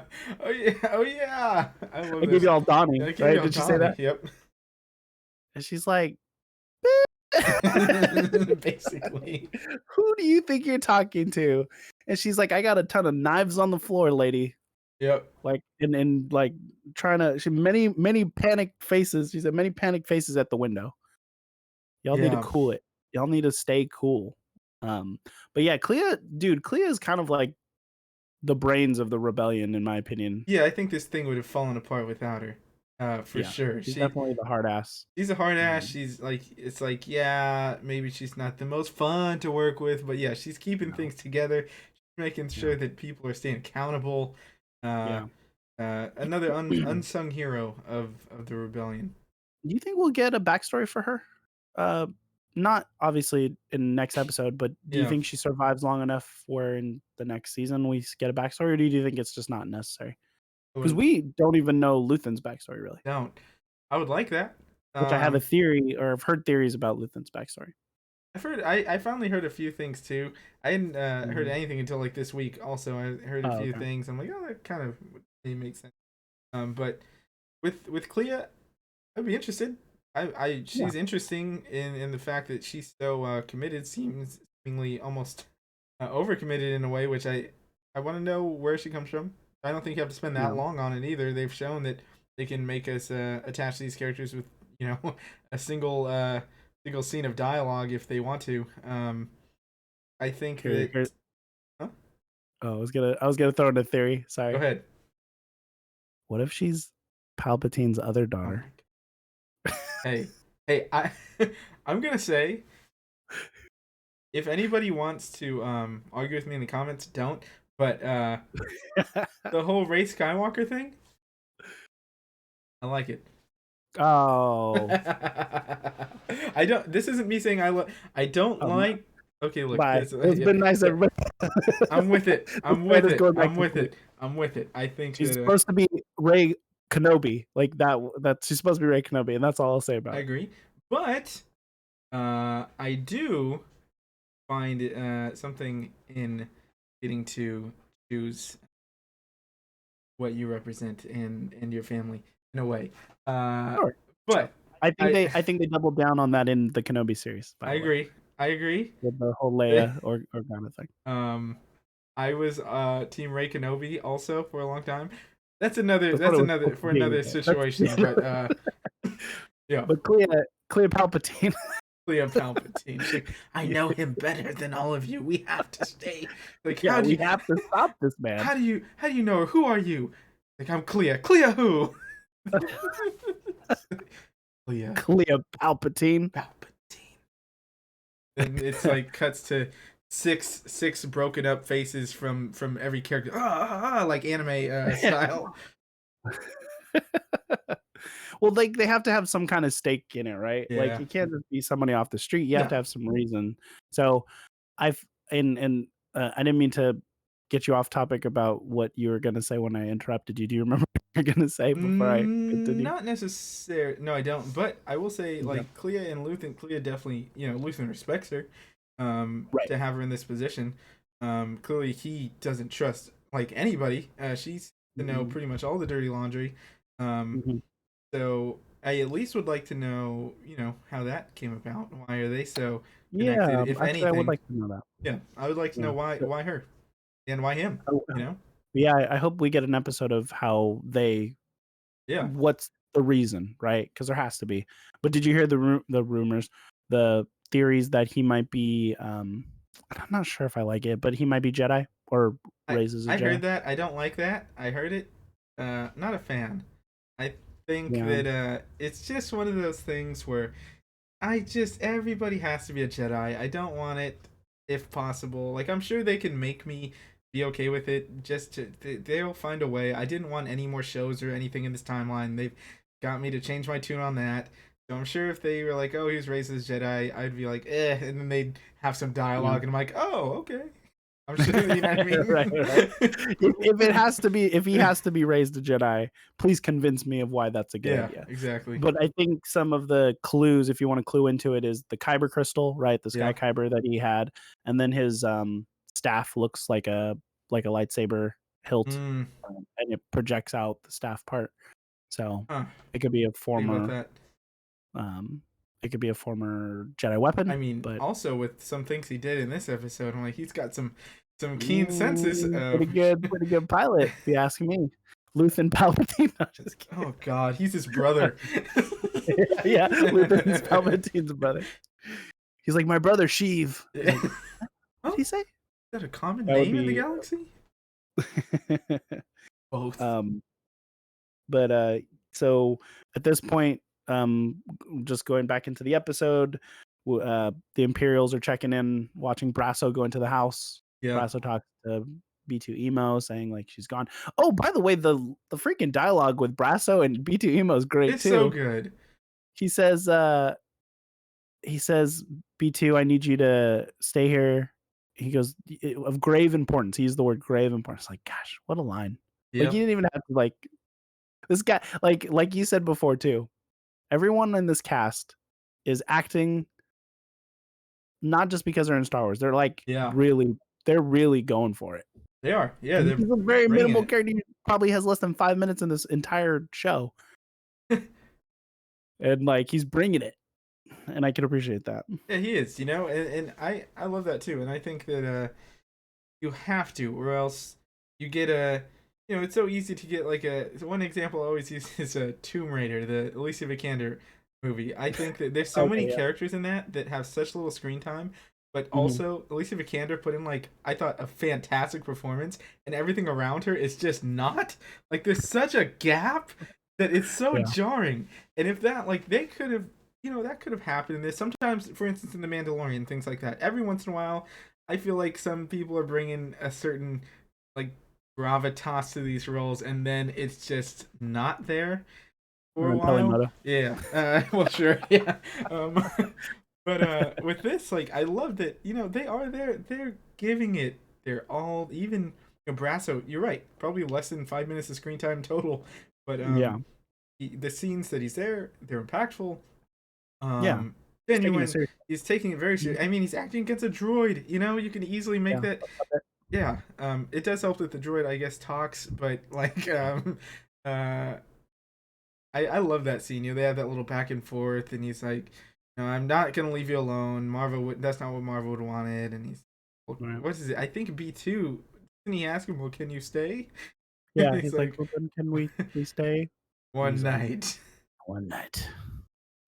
yeah, I love I gave this. you all I Donnie, gave right? you Did she say autonomy. that? Yep. And she's like, Basically. who do you think you're talking to? And she's like, I got a ton of knives on the floor, lady. Yep. Like and like trying to she many panicked faces. She said many panicked faces at the window. Y'all need to Yeah. cool it. Y'all need to stay cool. But yeah, Clea, dude, Clea is kind of like the brains of the rebellion, in my opinion. Yeah, I think this thing would have fallen apart without her. For Yeah, sure. she's definitely the hard ass. She's a hard ass. She's like, it's like, yeah, maybe she's not the most fun to work with, but yeah, she's keeping things together. She's making sure that people are staying accountable. Uh, Another unsung hero of the rebellion. Do you think we'll get a backstory for her? Not obviously in the next episode, but do you think she survives long enough where in the next season we get a backstory, or do you think it's just not necessary? Because we don't even know Luthen's backstory, really. Don't. I would like that. Which I have a theory, or I've heard theories about Luthen's backstory. I finally heard a few things too. I hadn't heard anything until like this week. Also, I heard a few things. I'm like, oh, that kind of makes sense. But with Clea, I'd be interested. She's interesting in the fact that she's so committed. Seemingly almost overcommitted in a way, which I want to know where she comes from. I don't think you have to spend that long on it either. They've shown that they can make us attach these characters with a single scene of dialogue if they want to. I think that. Huh? Oh, I was gonna throw in a theory. Sorry. Go ahead. What if she's Palpatine's other daughter? Hey, I'm gonna say, if anybody wants to argue with me in the comments, don't. But the whole Rey Skywalker thing, I like it. Oh, I don't. This isn't me saying I don't like. Okay, look. It's been nice, everybody. I'm with it. I'm with it. I'm with it. I'm with it. I think she's supposed to be Rey Kenobi, like that. That she's supposed to be Rey Kenobi, and that's all I'll say about it. I agree, but I do find something in getting to choose what you represent and your family in a way. Sure. But I think they doubled down on that in the Kenobi series. I agree. With the whole Leia Organa thing. I was Team Rey Kenobi also for a long time. That's another situation. But yeah. But Clea Palpatine. Clea Palpatine. I know him better than all of you. We have to stay. Like, we have to stop this man. How do you know her? Who are you? Like, I'm Clea. Clea who? Clea Palpatine. And it's like cuts to six broken up faces from every character. Like anime style. Well, like they have to have some kind of stake in it, right? Yeah. Like you can't just be somebody off the street. You have to have some reason. So I didn't mean to get you off topic about what you were going to say when I interrupted you. Do you remember what you were going to say before I continued? Not necessarily. No, I don't. But I will say, like, Clea and Luthen, Clea definitely, Luthen respects her to have her in this position. Clearly, he doesn't trust, like, anybody. She's to know pretty much all the dirty laundry. So I at least would like to know, how that came about. Why are they so connected? If anything, I would like to know that. Yeah, I would like to know why her, and why him. Yeah, I hope we get an episode of how they. Yeah. What's the reason, right? Because there has to be. But did you hear the rumors, the theories that he might be? I'm not sure if I like it, but he might be Jedi or raises a Jedi. I heard that. I don't like that. I heard it. Not a fan. I think that it's just one of those things where everybody has to be a Jedi. I don't want it if possible. Like, I'm sure they can make me be okay with it. They'll find a way. I didn't want any more shows or anything in this timeline. They've got me to change my tune on that. So I'm sure if they were like, oh, he's raised as Jedi, I'd be like, and then they'd have some dialogue, and I'm like, oh, okay. I'm sure, you know what I mean? right. If he has to be raised a Jedi, please convince me of why that's a good idea. Exactly. But I think some of the clues, if you want to clue into it, is the Kyber crystal, right? The Sky Kyber that he had, and then his staff looks like a lightsaber hilt, and it projects out the staff part. So it could be a former. It could be a former Jedi weapon. I mean, but also with some things he did in this episode, I'm like, he's got some keen senses. Pretty good pilot, if you ask me. Luthen Palpatine. No, just kidding. Oh God, he's his brother. yeah, Luthen's Palpatine's brother. He's like, my brother Sheev. Like, what did he say? Is that a common name in the galaxy? Both. um, but so at this point, just going back into the episode, the Imperials are checking in, watching Brasso go into the house. Yeah. Brasso talks to B2 Emo, saying like she's gone. Oh, by the way, the freaking dialogue with Brasso and B2 Emo is great It's so too. good. He says, B2, I need you to stay here. He goes, of grave importance. He used the word grave importance. Like, gosh, what a line. Like, you Yep. didn't even have to, like, this guy, like you said before, too. Everyone in this cast is acting not just because they're in Star Wars. They're like, Yeah. they're really going for it. They are. Yeah, And they're he's a very bringing minimal it. character. He probably has less than 5 minutes in this entire show. And, like, he's bringing it. And I can appreciate that. Yeah, he is, and I love that too. And I think that you have to, or else you get it's so easy to get like one example I always use is Tomb Raider, the Alicia Vikander movie. I think that there's so many Okay, yeah. characters in that have such little screen time, but Mhm. also Alicia Vikander put in like I thought a fantastic performance, and everything around her is just not like there's such a gap that it's so Yeah. jarring. And if that like they could have that could have happened in this. Sometimes, for instance, in The Mandalorian, things like that. Every once in a while, I feel like some people are bringing a certain like gravitas to these roles, and then it's just not there for And a then while. Pelimoto. Yeah. Well, sure. Yeah. Um, but with this, like, I love that. They are there. They're giving it. They're all even. Brasso, you're right. Probably less than 5 minutes of screen time total, but Yeah. the scenes that he's there, they're impactful. Yeah. Um, He's taking it genuine. seriously. He's taking it very Mhm. serious. I mean, he's acting against a droid. You can easily make Yeah. that. Yeah. It does help that the droid, I guess, talks, but like, uh, I love that scene. They have that little back and forth, and he's like, "No, I'm not gonna leave you alone. Marvel would. That's not what Marvel would wanted." And he's, well, Right. what is it? I think B2. Didn't he ask him, "Well, can you stay?" And Yeah, he's he's like, like, "Well, then can we stay?" And "One he's like, night." "One night."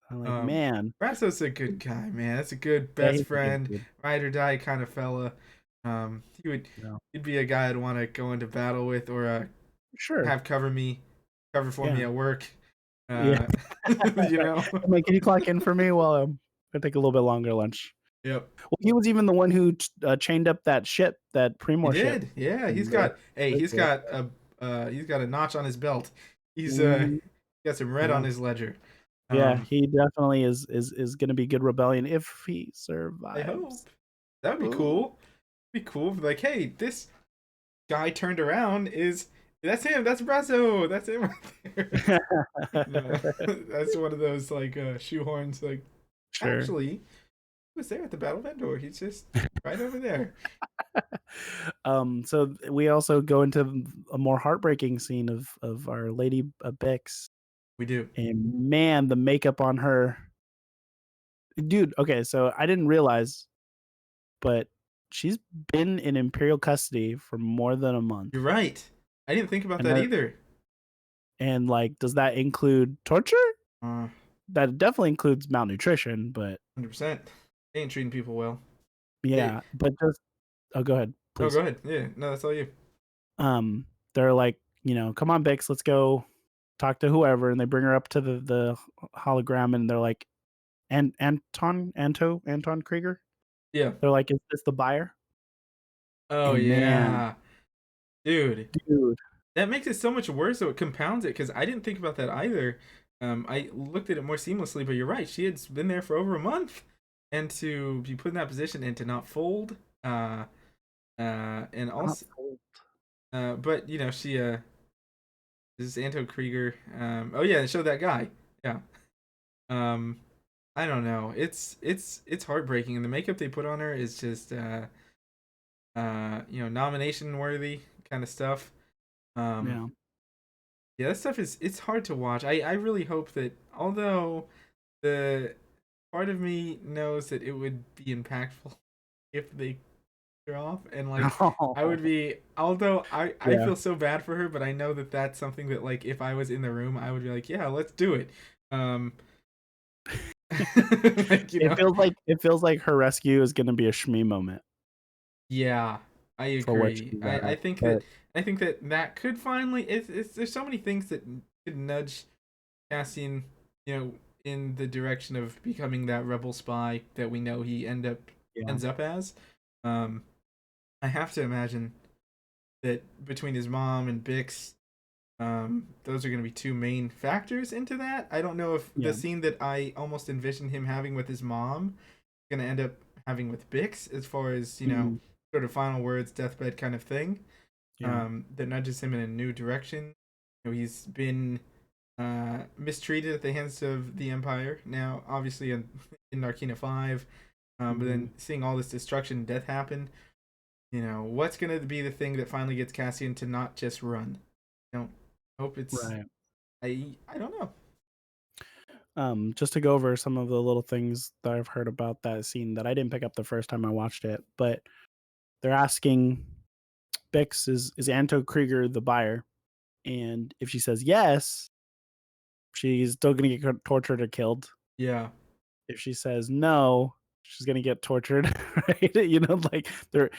I'm like, Um, "Man." Brasso's a good guy, man. That's a good Yeah, best he's a good friend, dude. ride or die kind of fella. He would Yeah. he'd be a guy I'd want to go into battle with, or Sure. have cover for me Yeah. at work. Yeah. Uh, you know. I'm like, "Can you clock in for me while I take a little bit longer lunch?" Yep. Well, he was even the one who chained up that ship, that He Primor ship. did. Yeah, And the he's got a notch on his belt. He's Mhm. got some red on Yeah. his ledger. Yeah, Um, he definitely is gonna be good rebellion if he I hope survives. that'd be Ooh. cool. Be cool. Like, hey, this guy turned around is that's him. That's Brasso. That's him right there. That's one of those like shoehorns. Like, Sure. actually, he was there at the Battle of Endor. He's just right over there. So we also go into a more heartbreaking scene of our lady Bix, We do. and man, the makeup on her, dude. Okay, so I didn't realize, but she's been in Imperial custody for more than a month, You're right. I didn't think about and that either. like, does that include torture? Uh, That definitely includes malnutrition, but 100%. They ain't treating people well. Hey, yeah, but just go ahead, oh, go please. ahead. Yeah, no, that's all you. They're like, come on, Bix, let's go talk to whoever, and they bring her up to the hologram, and they're like, and Anton Krieger. Yeah. They're like, is this the buyer? Oh And man, yeah, dude, dude, that makes it so much worse. So it compounds it because I didn't think about that either. I looked at it more seamlessly, but you're right. She had been there for over a month, and to be put in that position and to not fold, and not also, full. but she this is Anto Krieger. Oh yeah, they showed that guy. Yeah. Um, I don't know. It's heartbreaking, and the makeup they put on her is just nomination worthy kind of stuff. Um, Yeah. yeah, that stuff is it's hard to watch. I really hope that although the part of me knows that it would be impactful if they are off, and like I would be although I Yeah. feel so bad for her, but I know that that's something that like if I was in the room I would be like, yeah, let's do it. Um like It feels like her rescue is gonna be a Shmi moment yeah, I for what agree. she's I at. think that But I think that that could finally. It's there's so many things that could nudge Cassian, you know, in the direction of becoming that rebel spy that we know he Yeah. ends up as. Um, I have to imagine that between his mom and Bix, those are going to be two main factors into that. I don't know if the Yeah. scene that I almost envisioned him having with his mom is going to end up having with Bix, as far as Mhm. sort of final words, deathbed kind of thing. Yeah. That nudges him in a new direction. He's been mistreated at the hands of the Empire. Now, obviously, in Narkina 5, but Mhm. then seeing all this destruction and death happen, what's going to be the thing that finally gets Cassian to not just run? I don't hope it's. Right. I don't know. Just to go over some of the little things that I've heard about that scene that I didn't pick up the first time I watched it, but they're asking Bix, is Anto Krieger the buyer? And if she says yes, she's still gonna get tortured or killed. Yeah, If she says no, she's gonna get tortured, right? Like they're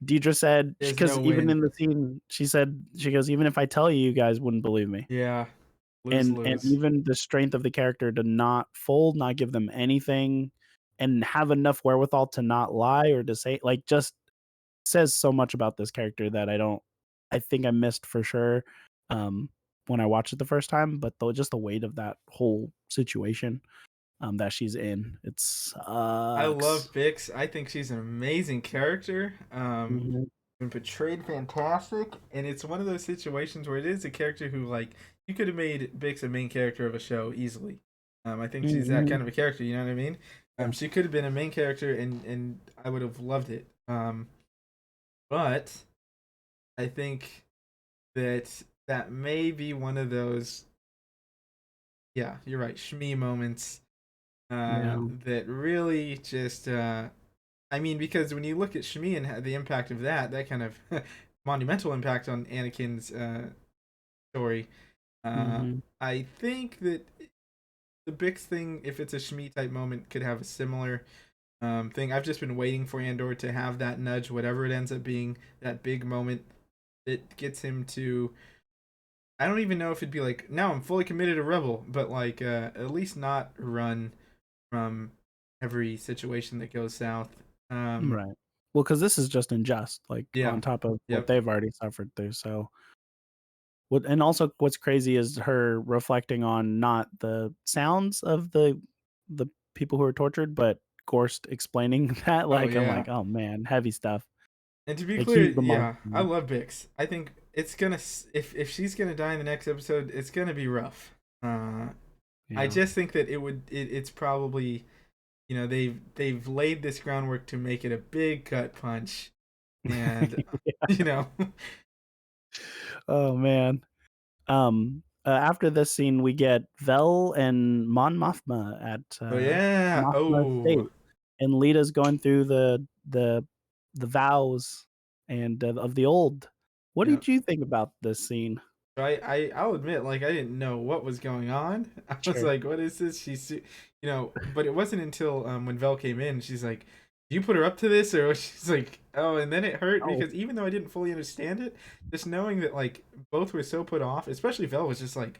Deidre said, there's because no even win. in the scene, she goes, even if I tell you, you guys wouldn't believe me. Yeah, lose And lose. even the strength of the character to not fold, not give them anything, and have enough wherewithal to not lie or to say, like, just says so much about this character that I think I missed for sure, um, when I watched it the first time, but though just the weight of that whole situation, that she's in, it I love sucks. Bix. I think she's an amazing character. Mhm, Been portrayed fantastic, and it's one of those situations where it is a character who, like, you could have made Bix a main character of a show easily. I think she's that mhm, kind of a character. You know what I mean? yeah, She could have been a main character, and I would have loved it. But I think that that may be one of those. Yeah, you're right. Shmi moments yeah, that really just. I mean, because when you look at Shmi and the impact of that, that kind of monumental impact on Anakin's story. Uh, mhm, I think that the Bix thing, if it's a Shmi type moment, could have a similar thing. I've just been waiting for Andor to have that nudge, whatever it ends up being, that big moment that gets him to. I don't even know if it'd be like, now I'm fully committed to Rebel, but like at least not run from every situation that goes south. Um, right. Well, because this is just unjust, like, yeah, on top of what yep. they've already suffered through, so and also what's crazy is her reflecting on not the sounds of the people who are tortured, but Gorst explaining that, Oh like, I'm yeah. like, "Oh, man, heavy stuff." And to be Like, clear, he's the monster, yeah, I man. love Bix. I think it's gonna if she's gonna die in the next episode, it's gonna be rough. I Yeah. just think that it's probably they've laid this groundwork to make it a big gut punch, and you know, Oh, man. After this scene, we get Vel and Mon Mothma at, oh yeah, Mothma oh Estate, and Lita's going through the vows and of the old. What yeah. did you think about this scene? So I'll admit, like, I didn't know what was going on. I was Sure. like, what is this? But it wasn't until when Vel came in, she's like, "Do you put her up to this?" Or she's like, "Oh," and then it hurt Oh, because even though I didn't fully understand it, just knowing that like both were so put off, especially Vel was just like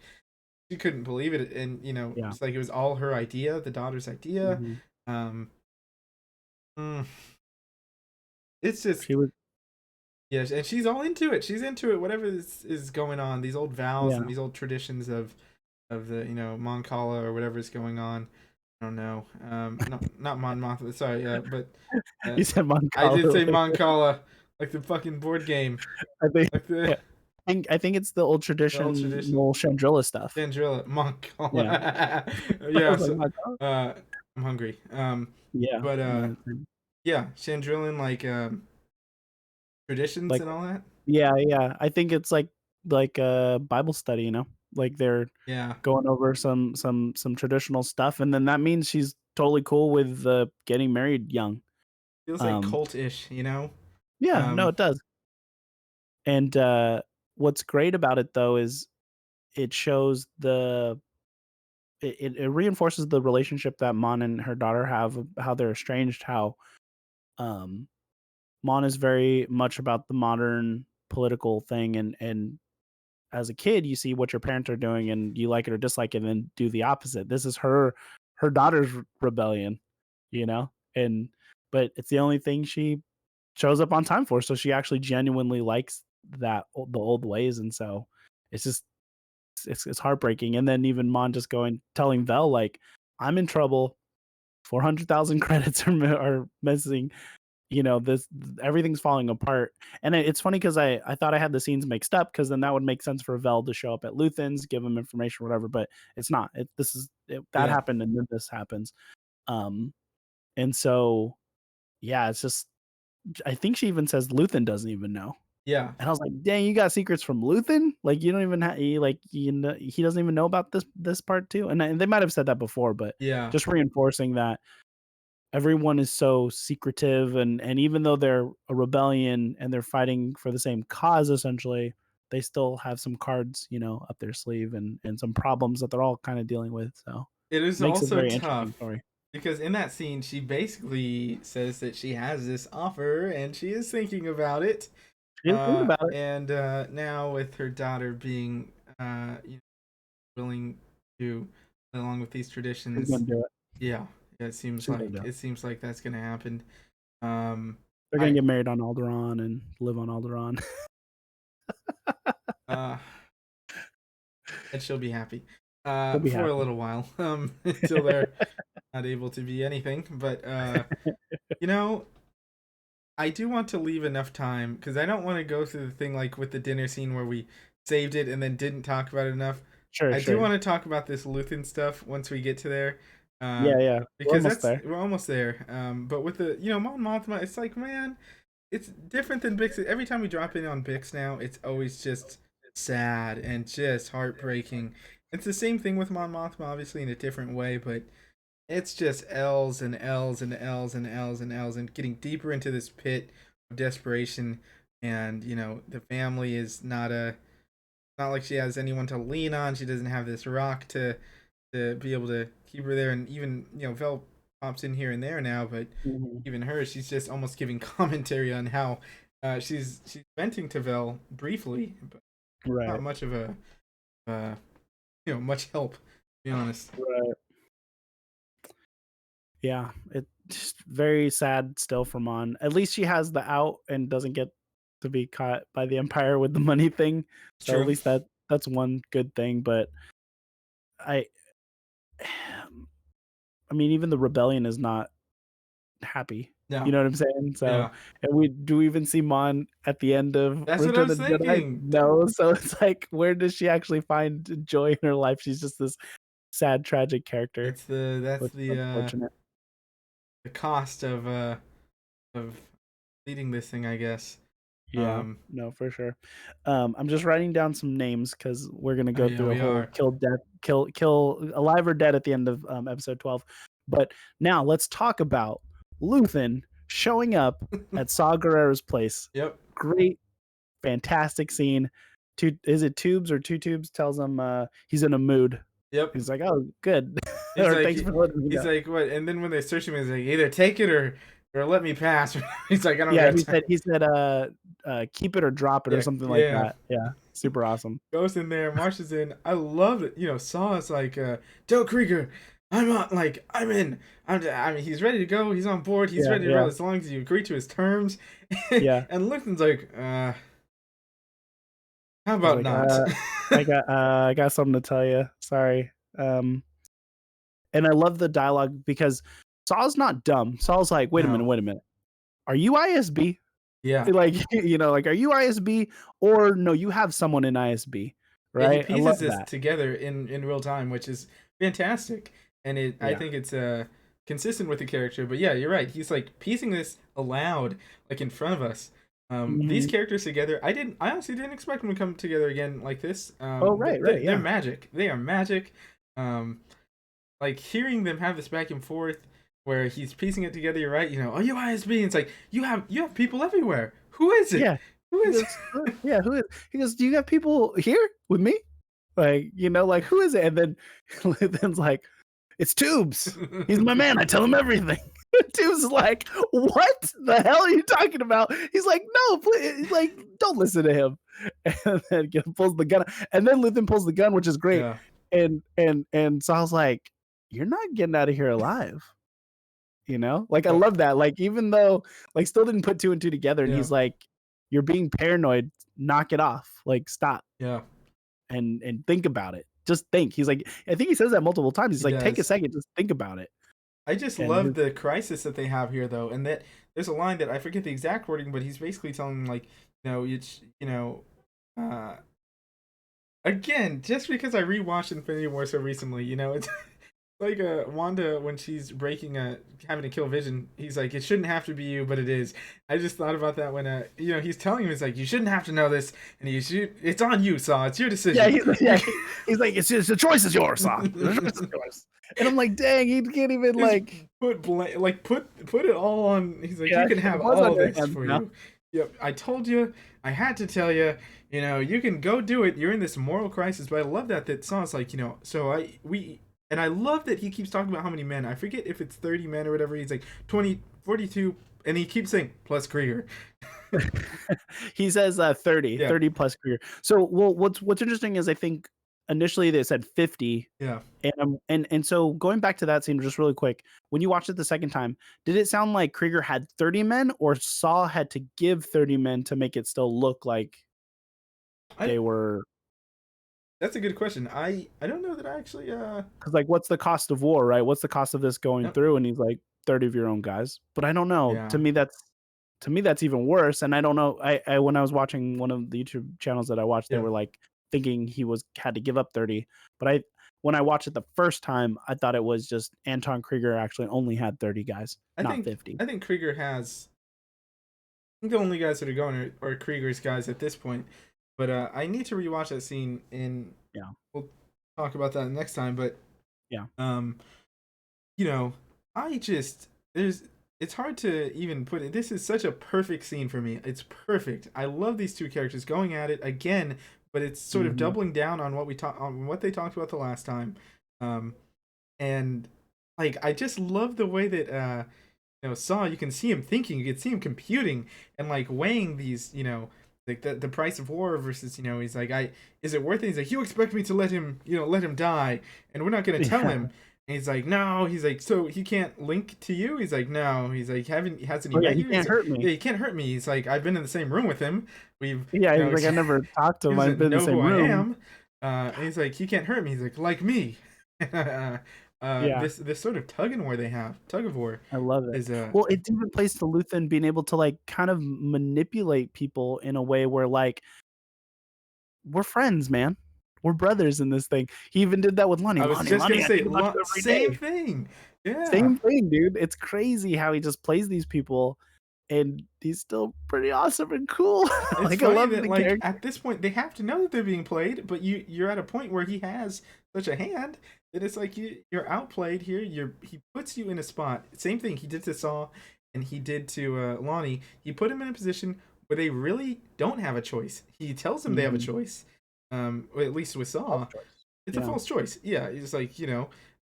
she couldn't believe it, and yeah. it's like it was all her idea, the daughter's idea. Mhm. Um, mm, it's just She was yes, and she's all into it. She's into it. Whatever is going on, these old vows and yeah. these old traditions of the Mon Cala or whatever is going on. I don't know. Not Mon Mothma. Sorry, but uh, You said I did Moncala say like Mon Cala, like the fucking board game, I think like the yeah. I think it's the old the old tradition. traditional Chandrilla stuff. Sandrilla, Mon Yeah. Cala. I Yeah. was like, So, "Moncala?" uh, I'm hungry. Yeah. But No, same. yeah, Chandrillan like traditions Like and all that. yeah, yeah. I think it's like a Bible study, Like they're Yeah, going over some traditional stuff, and then that means she's totally cool with, getting married young. feels like Um, cult-ish. yeah, no, Um, it does. And, what's great about it, though, is it shows it reinforces the relationship that Mon and her daughter have, how they're estranged, how, um, Mon is very much about the modern, political thing, and as a kid, you see what your parents are doing and you like it or dislike it and then do the opposite. This is her daughter's rebellion, you know? And but it's the only thing she shows up on time for, so she actually genuinely likes the old ways, and so it's just it's heartbreaking. And then even Mon just going telling Vel like, "I'm in trouble. 400,000 credits are missing. You know, this everything's falling apart." And it's funny because I thought I had the scenes mixed up because then that would make sense for Vel to show up at Luthen's, give him information, whatever. But it's not. That Yeah. happened and then this happens. Um, and so yeah, it's just I think she even says Luthen doesn't even know. Yeah. And I was like, "Dang, you got secrets from Luthen? Like you don't even like you know he doesn't even know about this part too." And they might have said that before, but Yeah. just reinforcing that everyone is so secretive, and even though they're a rebellion and they're fighting for the same cause essentially, they still have some cards, up their sleeve and some problems that they're all kind of dealing with. So It is makes it a also very tough interesting story. because in that scene, she basically says that she has this offer and she is thinking about it. She didn't think about it. And now with her daughter being willing to play along with these She's gonna traditions, do it. yeah, it seems She's gonna do like it. that's gonna happen. Um, They're gonna I get married on Alderaan and live on Alderaan. uh, and she'll be happy She'll be for a happy. little while until they're not able to be anything. But you know, I do want to leave enough time because I don't want to go through the thing like with the dinner scene where we saved it and then didn't talk about it enough. Sure, I do sure. want to talk about this Luthen stuff once we get to there, Yeah, yeah. We're because almost that's there. we're almost there. But with the Mon Mothma, it's like man, it's different than Bix. Every time we drop in on Bix now, it's always just sad and just heartbreaking. It's the same thing with Mon Mothma, obviously in a different way, but it's just L's and L's and L's and L's and L's and getting deeper into this pit of desperation. And the family is not like she has anyone to lean on. She doesn't have this rock to be able to keep her there. And even Vel pops in here and there now, but Mhm. even her, she's just almost giving commentary on how she's venting to Vel briefly, but not Right. much of a much help, to be honest. Right. Yeah, it's just very sad still for Mon. At least she has the out and doesn't get to be caught by the Empire with the money thing. So at True. least that's one good thing. But I, I mean, even the rebellion is not happy. Yeah. You know what I'm saying? So, Yeah. and we do we even see Mon at the end of That's what I Return was of the Jedi? thinking. No. So it's like, where does she actually find joy in her life? She's just this sad, tragic character, It's that's which is unfortunate. the cost of leading this thing, I guess. Yeah, no, for sure. I'm just writing down some names because we're gonna Oh go yeah, through a we whole are. kill alive or dead at the end of episode 12. But now let's talk about Luthen showing up at Saw Gerrera's place. Yep. Great, fantastic scene. Is it Tubes or Two Tubes tells him he's in a mood. Yep. He's like, "Oh, good," He's or like "Thanks for letting me he's know." like what? And then when they search him, he's like either take it or let me pass. He's like I don't Yeah, got time. he said, "Keep it or drop it," or Yeah, something like yeah. that. Yeah, super awesome. Goes in there, marches in. I love it. Saw is like Joe Krieger. I'm on. Like I'm in. I mean, he's ready to go. He's on board. He's Yeah, ready to yeah, roll as long as you agree to his terms. yeah. And Luthen's like, how He's about like, not? I got something to tell you. Sorry." And I love the dialogue because Saul's not dumb. Saul's like, No. wait a minute. Are you ISB? Yeah. Like, like, are you ISB or no, you have someone in ISB, Yeah, he right? I love pieces this that. together in real time, which is fantastic, and I Yeah. think it's consistent with the character. But yeah, you're right. He's like piecing this aloud, like in front of us. These Mhm. characters together, I honestly didn't expect them to come together again like this. Oh, right, right. They're Yeah. magic. They are magic. Um, like hearing them have this back and forth where he's piecing it together. You're right. Oh, you ISB. It's like you have people everywhere. Who is it? Yeah. Who He is goes, yeah, who is, he goes, do you have people here with me? Like, like, who is it? And then Luthen's like, it's Tubes. He's it? my man. I tell him everything. Dude's like, "What the hell are you talking about?" He's like, "No, please, like, don't listen to him." And then pulls the gun, and then Luthen pulls the gun, which is great. Yeah. And so I was like, "You're not getting out of here alive." Like I love that. Like even though like still didn't put two and two together, and Yeah. he's like, "You're being paranoid. Knock it off. Like stop Yeah. and think about it. Just think." He's like, I think he says that multiple times. He's He like, "Take a does. second, just think about it." I just And love his, the crisis that they have here, though, and that there's a line that I forget the exact wording, but he's basically telling them like, it's uh, again, just because I rewatched Infinity War so recently, it's like Wanda when she's breaking having to kill Vision. He's like, it shouldn't have to be you, but it is. I just thought about that when he's telling him, it's like, you shouldn't have to know this, and it's on you, Saw. It's your yeah, decision. he's like, it's just the choice is yours, son. The choice is yours. And I'm like, dang, he can't even Just like. put it all on. He's like, Yeah, you can it have was on all their this hands for now. you. Yep, I told you. I had to tell you. You can go do it. You're in this moral crisis, but I love that Saw's like, so and I love that he keeps talking about how many men. I forget if it's 30 men or whatever. He's like 20, 42, and he keeps saying plus Krieger. He says 30, Yeah, 30 plus career. So, well, what's interesting is I think initially they said 50, yeah. and so going back to that scene just really quick, when you watched it the second time, did it sound like Krieger had 30 men, or Saw had to give 30 men to make it still look like I they were? That's a good question. I don't know that I actually Because like, what's the cost of war, right? What's the cost of this going yep, through? And he's like, 30 of your own guys. But I don't know. yeah. To me that's even worse. And I don't know. I when I was watching one of the YouTube channels that I watched, they Yeah. were like thinking he had to give up 30. But when I watched it the first time, I thought it was just Anton Krieger actually only had 30 guys, I not think 50. I think Krieger has. I think the only guys that are going are Krieger's guys at this point. But I need to rewatch that scene, and Yeah. we'll talk about that next time. But Yeah. um, you know, I just there's it's hard to even put it. This is such a perfect scene for me. It's perfect. I love these two characters going at it again, but it's sort of Mhm. doubling down on what they talked about the last time. Um, and like I just love the way that Saw, you can see him thinking, you can see him computing and like weighing these, like the price of war versus, he's like, is it worth it? He's like, you expect me to let him die, and we're not gonna tell Yeah. him. And he's like, no. He's like, so he can't link to you? He's like, no. He's like, hasn't he Oh yeah, met he you? He's can't like, hurt me. yeah, he can't hurt me. He's like, I've been in the same room with him. We've, Yeah, you he's know, like, I never talked to he him. I've doesn't been in the know who same I room. am. And he's like, he can't hurt me. He's like me. Yeah. This sort of tug of war, I love it. is Well, it even plays to Luthen being able to like kind of manipulate people in a way where like we're friends, man. We're brothers in this thing. He even did that with Lonnie. I was just gonna Lonnie, I say think about you every same day. thing. Yeah. Same thing, dude. It's crazy how he just plays these people and he's still pretty awesome and cool. It's Like I funny love that the like character. at this point they have to know that they're being played, but you're at a point where he has such a hand that it's like you're outplayed here. He puts you in a spot. Same thing he did to Saw and he did to Lonnie. He put him in a position where they really don't have a choice. He tells them they have a Mhm. choice. Or at least with False Saw, choice. it's a Yeah. false choice. Yeah, he's like,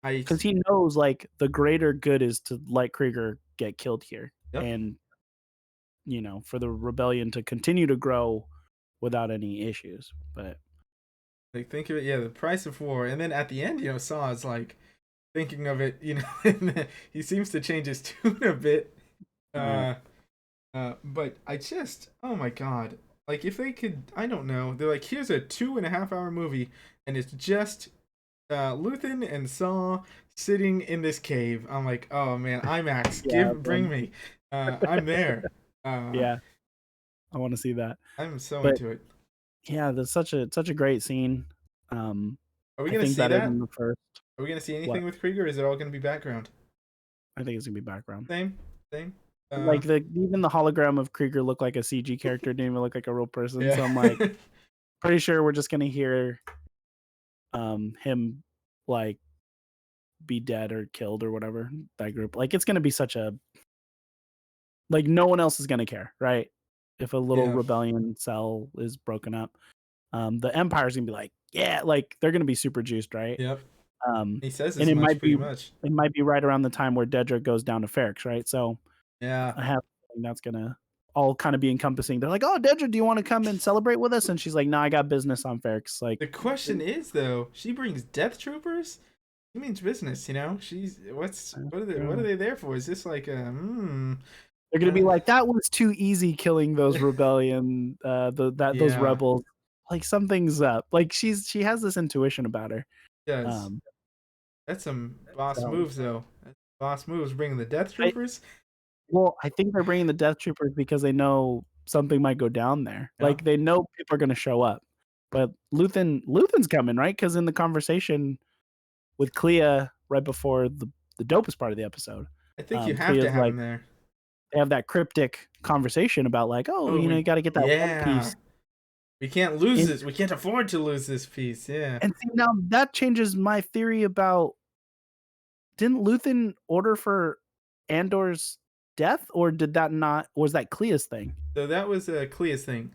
I Because he knows like the greater good is to let Krieger get killed here. yep. And for the rebellion to continue to grow without any issues. But Like think of it, yeah, the price of war, and then at the end, Saw is like thinking of it, and then he seems to change his tune a bit. yeah, Uh, but oh my god, like if they could, I don't know, they're like, here's a 2.5 hour movie, and it's just Luthen and Saw sitting in this cave. I'm like, oh man, IMAX, yeah, bring man. me, I'm there. Uh, Yeah, I want to see that. I'm so But into it. yeah, that's such a great scene. Um, Are we I gonna think see better that? than the first. Are we gonna see What? anything with Krieger? Or is it all gonna be background? I think it's gonna be background. Same, same. Like even the hologram of Krieger looked like a CG character, didn't even look like a real person. Yeah. So I'm like, pretty sure we're just gonna hear him like be dead or killed or whatever. That group. Like it's gonna be such a like no one else is gonna care, right? If a little Yeah. rebellion cell is broken up. The Empire's gonna be like, yeah, like they're gonna be super juiced, right? Yep. He says And as much pretty much. it might be right around the time where Dedra goes down to Ferrix, right? So Yeah. I have a feeling that's gonna all kind of be encompassing. They're like, "Oh, Dedra, do you want to come and celebrate with us?" And she's like, "No, I got business on Ferrix." Like, The question is though, she brings death troopers. She means business, you know. She's what are they there for? Is this like a they're gonna be uh, like, "That was too easy killing those rebellion, those yeah, rebels." Like something's up. Like she has this intuition about her. does. Um, That's some boss so moves though. That's boss moves bringing the death I troopers. well, I think they're bringing the Death Troopers because they know something might go down there. Yeah. Like they know people are gonna show up. But Luthen's coming, right? Because in the conversation with Clea right before the dopest part of the episode, I think you have to Clea's have like him there. they have that cryptic conversation about like, oh, Oh, you got to get that one yeah. piece. We can't lose And this. We can't afford to lose this piece. Yeah. and see now that changes my theory about didn't Luthen order for Andor's death, or did that not was that Clea's thing? So that was Clea's thing.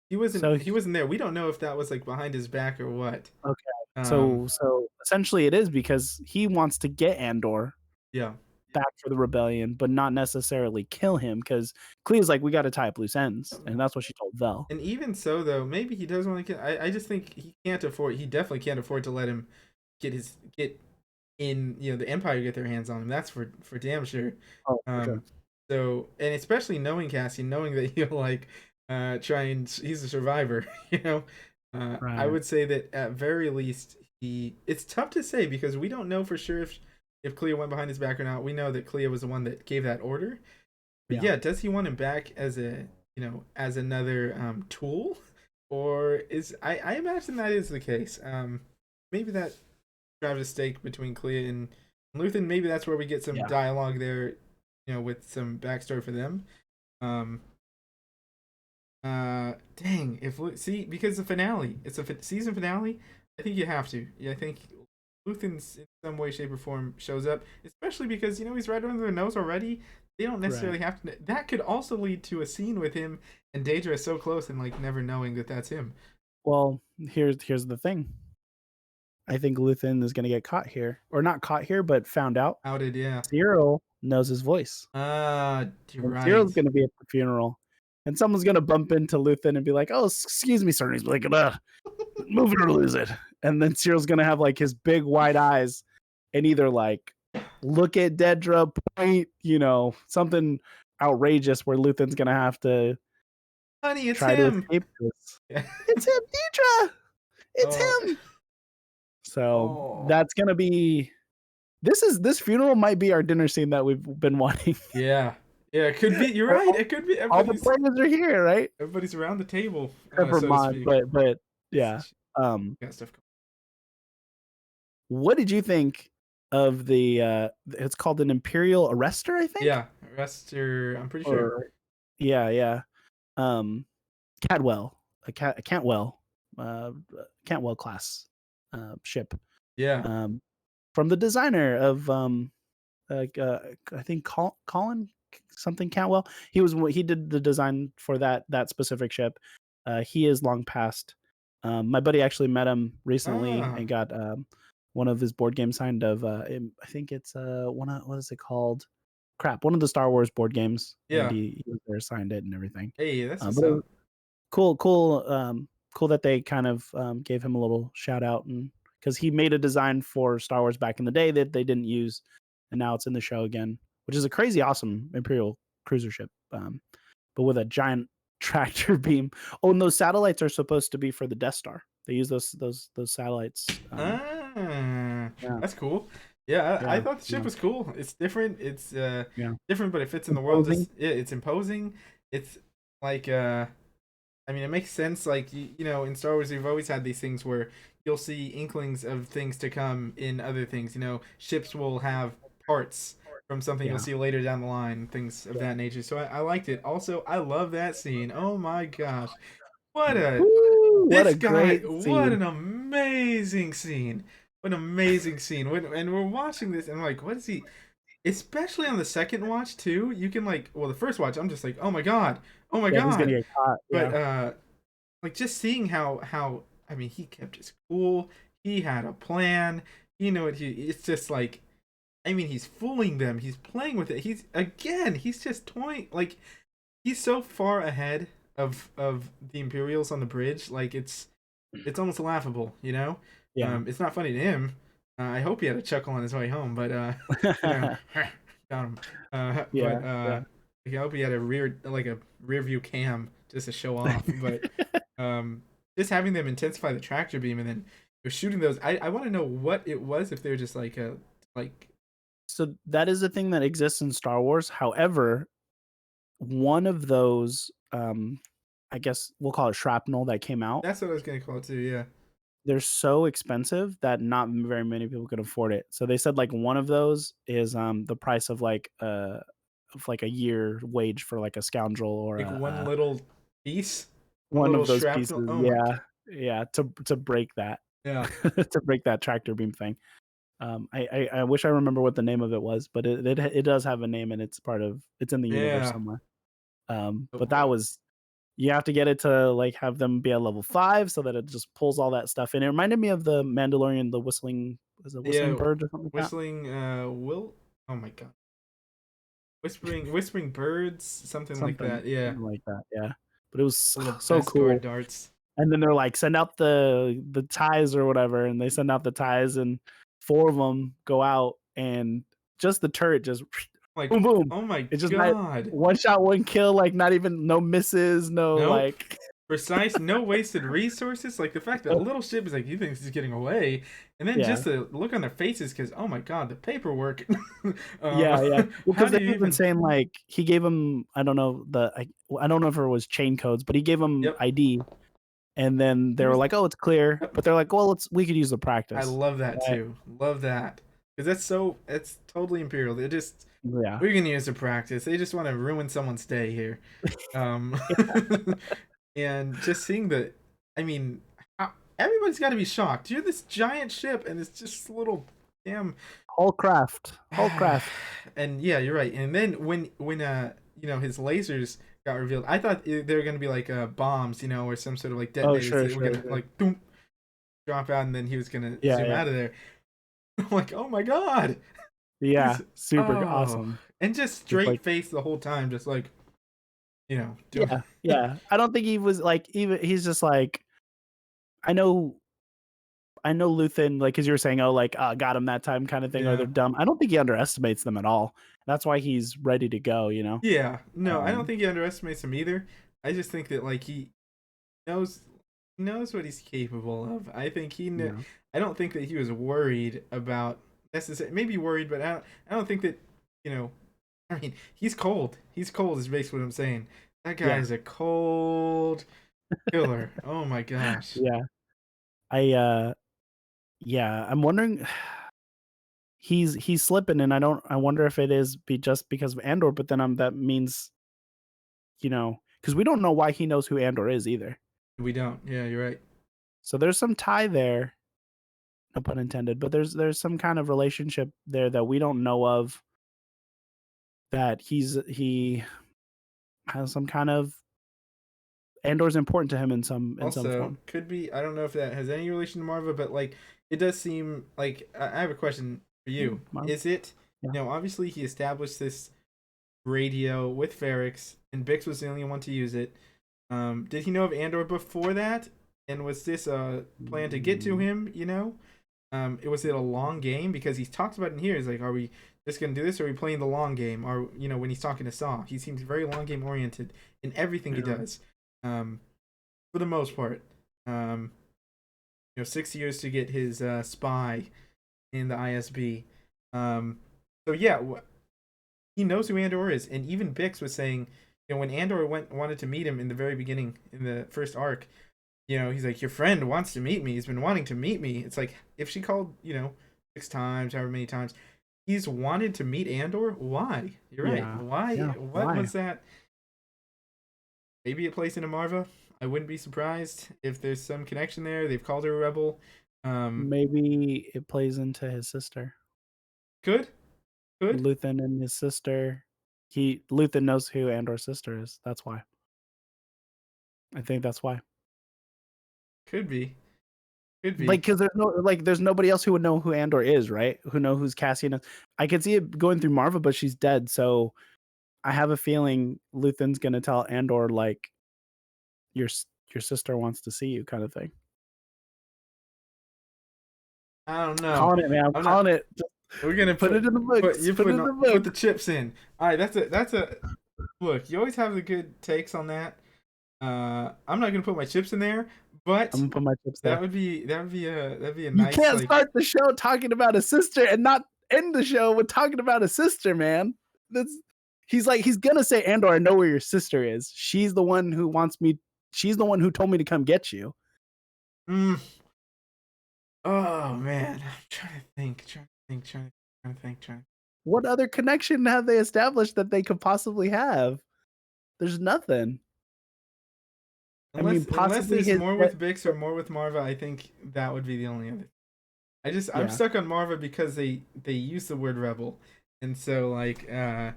He So wasn't he wasn't there. We don't know if that was like behind his back or what. okay. Um So essentially it is because he wants to get Andor yeah. back for the rebellion, but not necessarily kill him because Clea's like, we got to tie up loose ends. And that's what she told Vel. And even so though, maybe he does want to get I just think he definitely can't afford to let him get in, the Empire get their hands on him. That's for damn sure. Oh, for sure. Um so and especially knowing Cassian, knowing that he'll like try and he's a survivor, I Right. would say that at very least it's tough to say because we don't know for sure if Clea went behind his back or not. We know that Clea was the one that gave that order. But Yeah. yeah, does he want him back as as another tool? Or I imagine that is the case. Maybe that drives a stake between Clea and Luthen. Maybe that's where we get some Yeah. dialogue there, with some backstory for them. Um, dang, see, because the finale, it's a season finale. I think you have to. Yeah, I think Luthen's in some way, shape, or form shows up, especially because he's right under their nose already. They don't necessarily Right. have to. That could also lead to a scene with him and Daedra so close and like never knowing that that's him. Well, here's the thing. I think Luthen is going to get caught here, or not caught here, but found out. Outed, yeah. Cyril knows his voice, You're and right. Cyril's going to be at the funeral, and someone's going to bump into Luthen and be like, "Oh, excuse me, sir." And he's like, "Move it or lose it." And then Cyril's going to have like his big wide eyes, and either like look at Dedra, point, something outrageous where Luthen's going to have to Honey, it's try to him. escape this. Yeah. It's him, Dedra. It's Oh, him. So oh, that's gonna be this funeral might be our dinner scene that we've been wanting. yeah, yeah. It could be. You're right. It could be. All the players are here, right? Everybody's around the table, Except for so to Mod, speak. but yeah. It's- got stuff. What did you think of the it's called an Imperial Arrestor, I think? Yeah, Rester. I'm pretty sure. Or yeah. Cadwell, a Cantwell class ship. Yeah. From the designer of I think Colin something Cantwell. He did the design for that specific ship. He is long past. My buddy actually met him recently Ah, and got one of his board games signed of I think it's what is it called? Crap, one of the Star Wars board games, and yeah. he was there, signed it and everything. Hey, that's what's But it was up. cool that they kind of gave him a little shout out, and because he made a design for Star Wars back in the day that they didn't use, and now it's in the show again, which is a crazy awesome Imperial cruiser ship, but with a giant tractor beam. Oh, and those satellites are supposed to be for the Death Star. They use those satellites. Yeah, That's cool. Yeah, I yeah, thought the ship yeah, was cool. It's different. It's yeah. different, but it fits in the world. Imposing. It's imposing. It's like I mean, it makes sense. Like in Star Wars, we've always had these things where you'll see inklings of things to come in other things. Ships will have parts from something you'll Yeah, see later down the line, things of that nature. So I liked it. Also, I love that scene. Oh my gosh, what a woo, what this a guy! great What scene. an amazing scene! What an amazing scene! And we're watching this, and I'm like, what is he? Especially on the second watch too, you can the first watch, I'm just like, oh my Yeah, he's gonna god. get caught. But Yeah, like just seeing how I mean he kept his cool, he had a plan, you know what he? It's just like, I mean, he's fooling them. He's playing with it. He's just toying. Like, he's so far ahead of the Imperials on the bridge. Like, it's almost laughable. You know, Yeah. it's not funny to him. I hope he had a chuckle on his way home, but you know, got him. But Yeah, yeah. I hope he had a rear view cam just to show off. But um, just having them intensify the tractor beam and then they're shooting those. I want to know what it was if they're just like a like So that is a thing that exists in Star Wars. However, one of those, I guess we'll call it shrapnel that came out, that's what I was gonna call it too. Yeah, they're so expensive that not very many people can afford it. So they said like one of those is the price of like a year wage for like a scoundrel or like a piece, one one of little those shrapnel. pieces. Oh my god. Yeah. Yeah, to break that. Yeah, To break that tractor beam thing. I wish I remember what the name of it was, but it does have a name and it's in the universe yeah. somewhere. Oh But that boy. was you have to get it to like have them be at level 5 so that it just pulls all that stuff in. It reminded me of the Mandalorian, the whistling was it whistling Yeah, bird or something like that? whistling. Will. Oh my god. Whispering birds, something like Something that. Yeah, something like that, yeah. But it was little so Beskar cool. darts. And then they're like, "Send out the ties or whatever," and they send out the ties, and 4 of them go out, and just the turret just boom, Like, boom. oh my It's just not god. one shot, one kill, like, not even no misses, no, Nope. like Precise, no wasted resources. Like the fact that little ship is like, you think he's getting away, and then yeah. just the look on their faces, because oh my god, the paperwork. um, Yeah, yeah. Well, how because do they you were even even? saying, like, he gave him I don't know I don't know if it was chain codes, but he gave him Yep. ID, and then they were Here's. like, "Oh, it's clear," Yep. but they're like, "Well, we could use the I practice." love that Right? too. Love that because that's totally imperial. They just Yeah. we're gonna use the practice. They just want to ruin someone's day here. Um, and just seeing the, I mean, everybody's got to be shocked. You're this giant ship, and it's just little damn. Hullcraft. And yeah, you're right. And then when you know his lasers got revealed, I thought they were gonna be like bombs, you know, or some sort of like Oh, detonators sure, that were sure, gonna sure. like boom drop out, and then he was gonna Yeah, zoom yeah. out of there. I'm like, oh my god, Yeah, he's super oh, awesome. and just Just straight like face the whole time, just like you know doing. yeah, yeah. I don't think he was like even he's just like I know I know Luthen, like, because you were saying, "Oh, like, got him that time," kinda thing, or Yeah. they're dumb. I don't think he underestimates them at all. That's why he's ready to go, you know? Yeah, no, I don't Um, think he underestimates him either. I just think that like knows he knows what he's capable of. I think yeah, I don't think that he was worried about necessarily. Maybe worried, but I don't think that you know. I mean, he's cold. He's cold is basically what I'm saying. That guy yeah, is a cold killer. Oh my gosh. yeah. I, yeah, I'm wondering he's slipping, and I wonder if it is just because of Andor, but then, that means, because we don't know why he knows who Andor is either. We don't. Yeah, you're right. So there's some tie there, no pun intended, but there's some kind of relationship there that we don't know of that he has some kind of Andor's important to him in some Also, form. could be. I don't know if that has any relation to Marva, but like, it does seem like I have a question for Yeah, you. well, Is it? yeah. You know, obviously he established this radio with Ferrix, and Bix was the only one to use it. Did he know of Andor before that? And was this a plan to get to Mm, him? You know, it was it a long game because he's talked about it in here. He's like, are we just gonna do this? Or are we playing the long game? Or you know, when he's talking to Saw, he seems very long game oriented in everything he yeah, does. Um, for the most part. Um, you know, 6 years to get his spy in the ISB. Um, so yeah, he knows who Andor is, and even Bix was saying, you know, when Andor wanted to meet him in the very beginning in the first arc, you know, he's like, your friend wants to meet me. He's been wanting to meet me. It's like if she called, you know, 6 times, however many times, he's wanted to meet Andor. Why? You're right. yeah, Why? yeah. What Why? was that? Maybe it plays into Marva. I wouldn't be surprised if there's some connection there. They've called her a rebel. Um, Maybe it plays into his sister, could, could, Luthen and his sister. Luthen knows who Andor's sister is. That's why. I think that's why. could be. Could be. Like, because there's nobody else who would know who Andor is, right? Who know who's Cassian is. I could see it going through Marva, but she's dead, so I have a feeling Luthen's gonna tell Andor like your sister wants to see you, kind of thing. I don't know. Calling it, man. I'm I'm not. calling it. Just We're gonna put it in the books. Put it in the put the books. chips in. All right, that's a look. You always have the good takes on that. I'm not gonna put my chips in there, I'm but gonna put my chips there. that'd be a You nice can't like. start the show talking about a sister and not end the show with talking about a sister, man. That's he's gonna say, Andor, I know where your sister is. She's the one who wants me. She's the one who told me to come get you. Mm, oh man, I'm trying to think. What other connection have they established that they could possibly have? There's nothing. I mean, Unless possibly there's his. more with Bix or more with Marva, I think that would be the only other. I'm Yeah, stuck on Marva because they use the word rebel, and so like I'm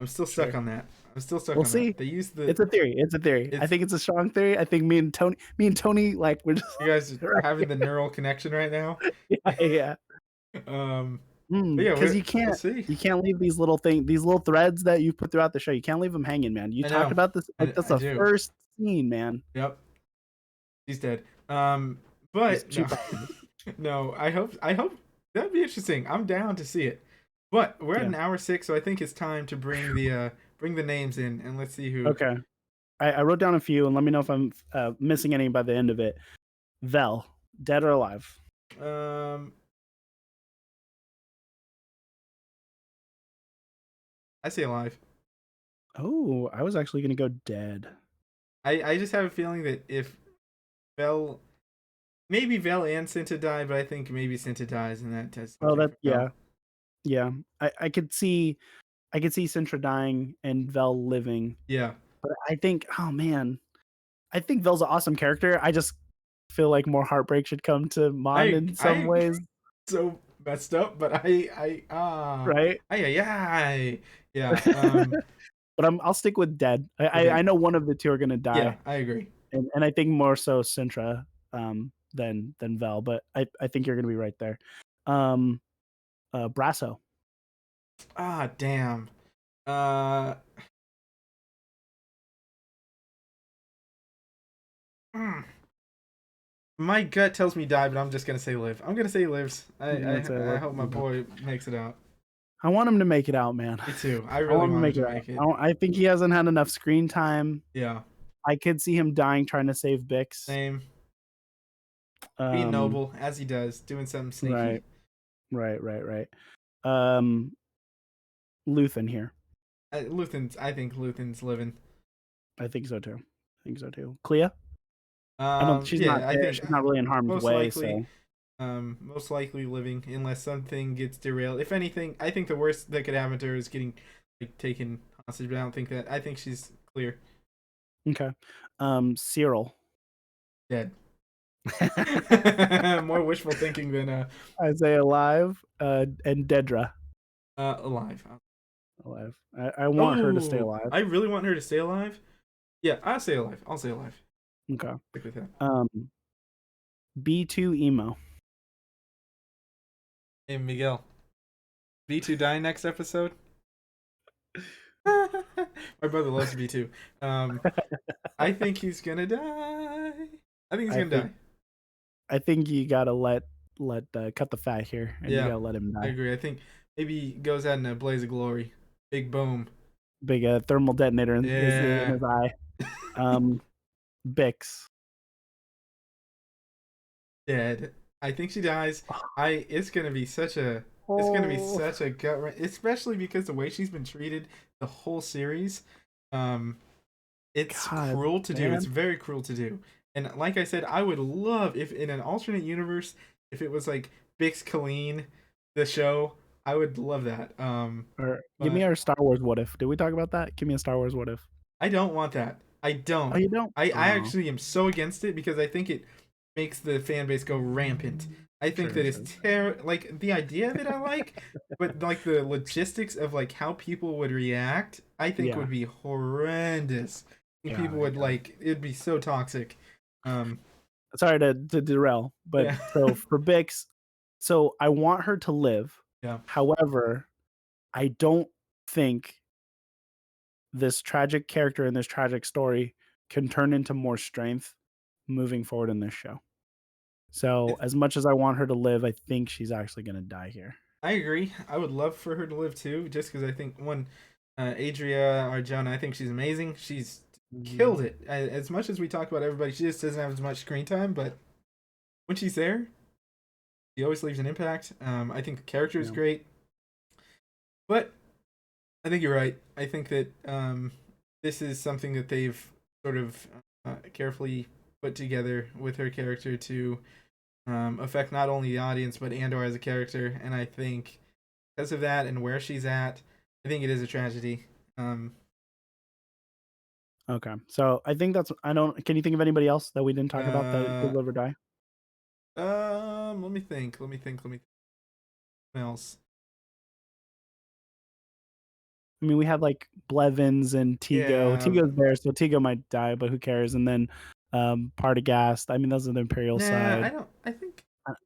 still stuck sure. on that. I'm still stuck We'll on that. see. They use the It's a theory. It's a theory. I it's think it's a strong theory. I think me and Tony, like we're just you guys right. having the neural connection right now. Yeah, yeah. But yeah, Because we'll see. you can't leave these little these little threads that you put throughout the show. You can't leave them hanging, man. You I talked know. about this like that's I the do. first scene, man. Yep. He's dead. He's But too no, popular. no. I hope that'd be interesting. I'm down to see it. But we're at Yeah. an hour 6, so I think it's time to bring the names in and let's see who. Okay. I wrote down a few, and let me know if I'm missing any by the end of it. Vel, dead or alive? Um, I say alive. Oh, I was actually gonna go dead. I just have a feeling that if Vel, maybe Vel and Cinta die, but I think maybe Cinta dies and that does Well, something that for yeah, Vel. yeah. I could see Sintra dying and Vel living, Yeah, but I think, oh man, I think Vel's an awesome character. I just feel like more heartbreak should come to Mon in some I ways, so messed up, but right? ay. Yeah, But I'll stick with dead. okay. I know one of the two are gonna Yeah, die, I agree. and I think more so Sintra than Vel, but I think you're gonna be right there. Um, Brasso. Ah, damn. Uh, mm, my gut tells me die, but I'm just gonna say live. I'm gonna say lives. I hope my boy makes it out. I want him to make it out, man. Me too. I I really want him to want him make to it out. make it. I think he hasn't had enough screen time. Yeah, I could see him dying trying to save Bix. same. Being Um, noble as he does, doing something right, sneaky. right. Um, Luthen here. I think Luthen's living. I think so too. Clea. I don't. She's not Yeah, I there. think She's not really in harm's most way. likely, So most likely living unless something gets derailed. If anything, I think the worst that could happen to her is getting like taken hostage. But I don't think that. I think she's clear. okay. Cyril. Dead. More wishful thinking than Isaiah alive. And Dedra alive. alive. I want her to stay Oh, alive. I really want her to stay alive. Yeah, I'll stay alive. I'll stay alive. Okay. Stick with that. B2 emo. Hey Miguel, B2 die next episode. My brother loves B2. I think he's gonna die. I think he's I gonna think die. I think you gotta let cut the fat here, and you Yeah, gotta let him I die. agree. I think maybe he goes out in a blaze of glory. Big boom. Big thermal detonator in Yeah. his eye. Bix. Dead. I think she dies. I it's gonna be Oh such a gut wrench, especially because the way she's been treated the whole series. Um, it's God, cruel to do. It's man. very cruel to do. And like I said, I would love if in an alternate universe, if it was like Bix Colleen, the show, I would love that. Or give me But our Star Wars what if. Did we talk about that? Give me a Star Wars what if. I don't want that. I Oh, don't. you don't? I Oh, actually am so against it because I think it makes the fan base go rampant. I think sure, that it's sure. like the idea of it I like, but like the logistics of like how people would react, I think Yeah, would be horrendous. I think yeah, people would yeah. like it'd be so toxic. Um sorry to derail, but Yeah. so for Bix, so I want her to live. Yeah. However, I don't think this tragic character and this tragic story can turn into more strength moving forward in this show. So, as much as I want her to live, I think she's actually gonna die here. I agree. I would love for her to live too, just because I think one, Adria Arjona, I think she's amazing. She's Mhm. killed it. As much as we talk about everybody, she just doesn't have as much screen time. But when she's there, she always leaves an impact. I think the character is Yeah. great, but I think you're right. I think that this is something that they've sort of carefully put together with her character to affect not only the audience but Andor as a character. And I think because of that and where she's at, I think it is a tragedy. Um, Okay. So, I think that's I don't can you think of anybody else that we didn't talk about that could uh, live or die? let me think. Let me think. What else? I mean, we have, like, Blevins and Tigo. Yeah. Tigo's there, so Tigo might die, but who cares? And then, Partagast. I mean, those are the Imperial Nah, side. I don't. Uh, I think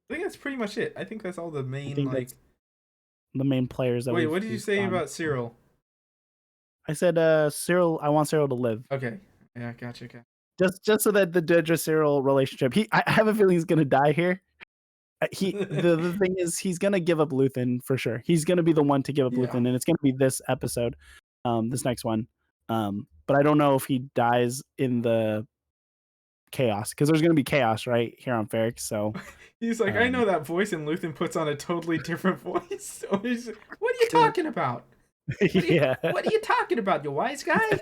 that's pretty much it. I think that's all the I main think like. that's the main players that Wait, what did you we've say gone about for. Cyril? I said, Cyril I want Cyril to live. Okay. Yeah, gotcha. Okay. Just so that the Dedra Cyril relationship I have a feeling he's gonna die here. The thing is he's gonna give up Luthen for sure. He's gonna be the one to give up Yeah. Luthen, and it's gonna be this episode, this next one. But I don't know if he dies in the chaos because there's gonna be chaos right here on Ferrix. So, He's like, I um, know that voice, and Luthen puts on a totally different voice. So what are you to, talking about? yeah. What are you talking about, you wise guy?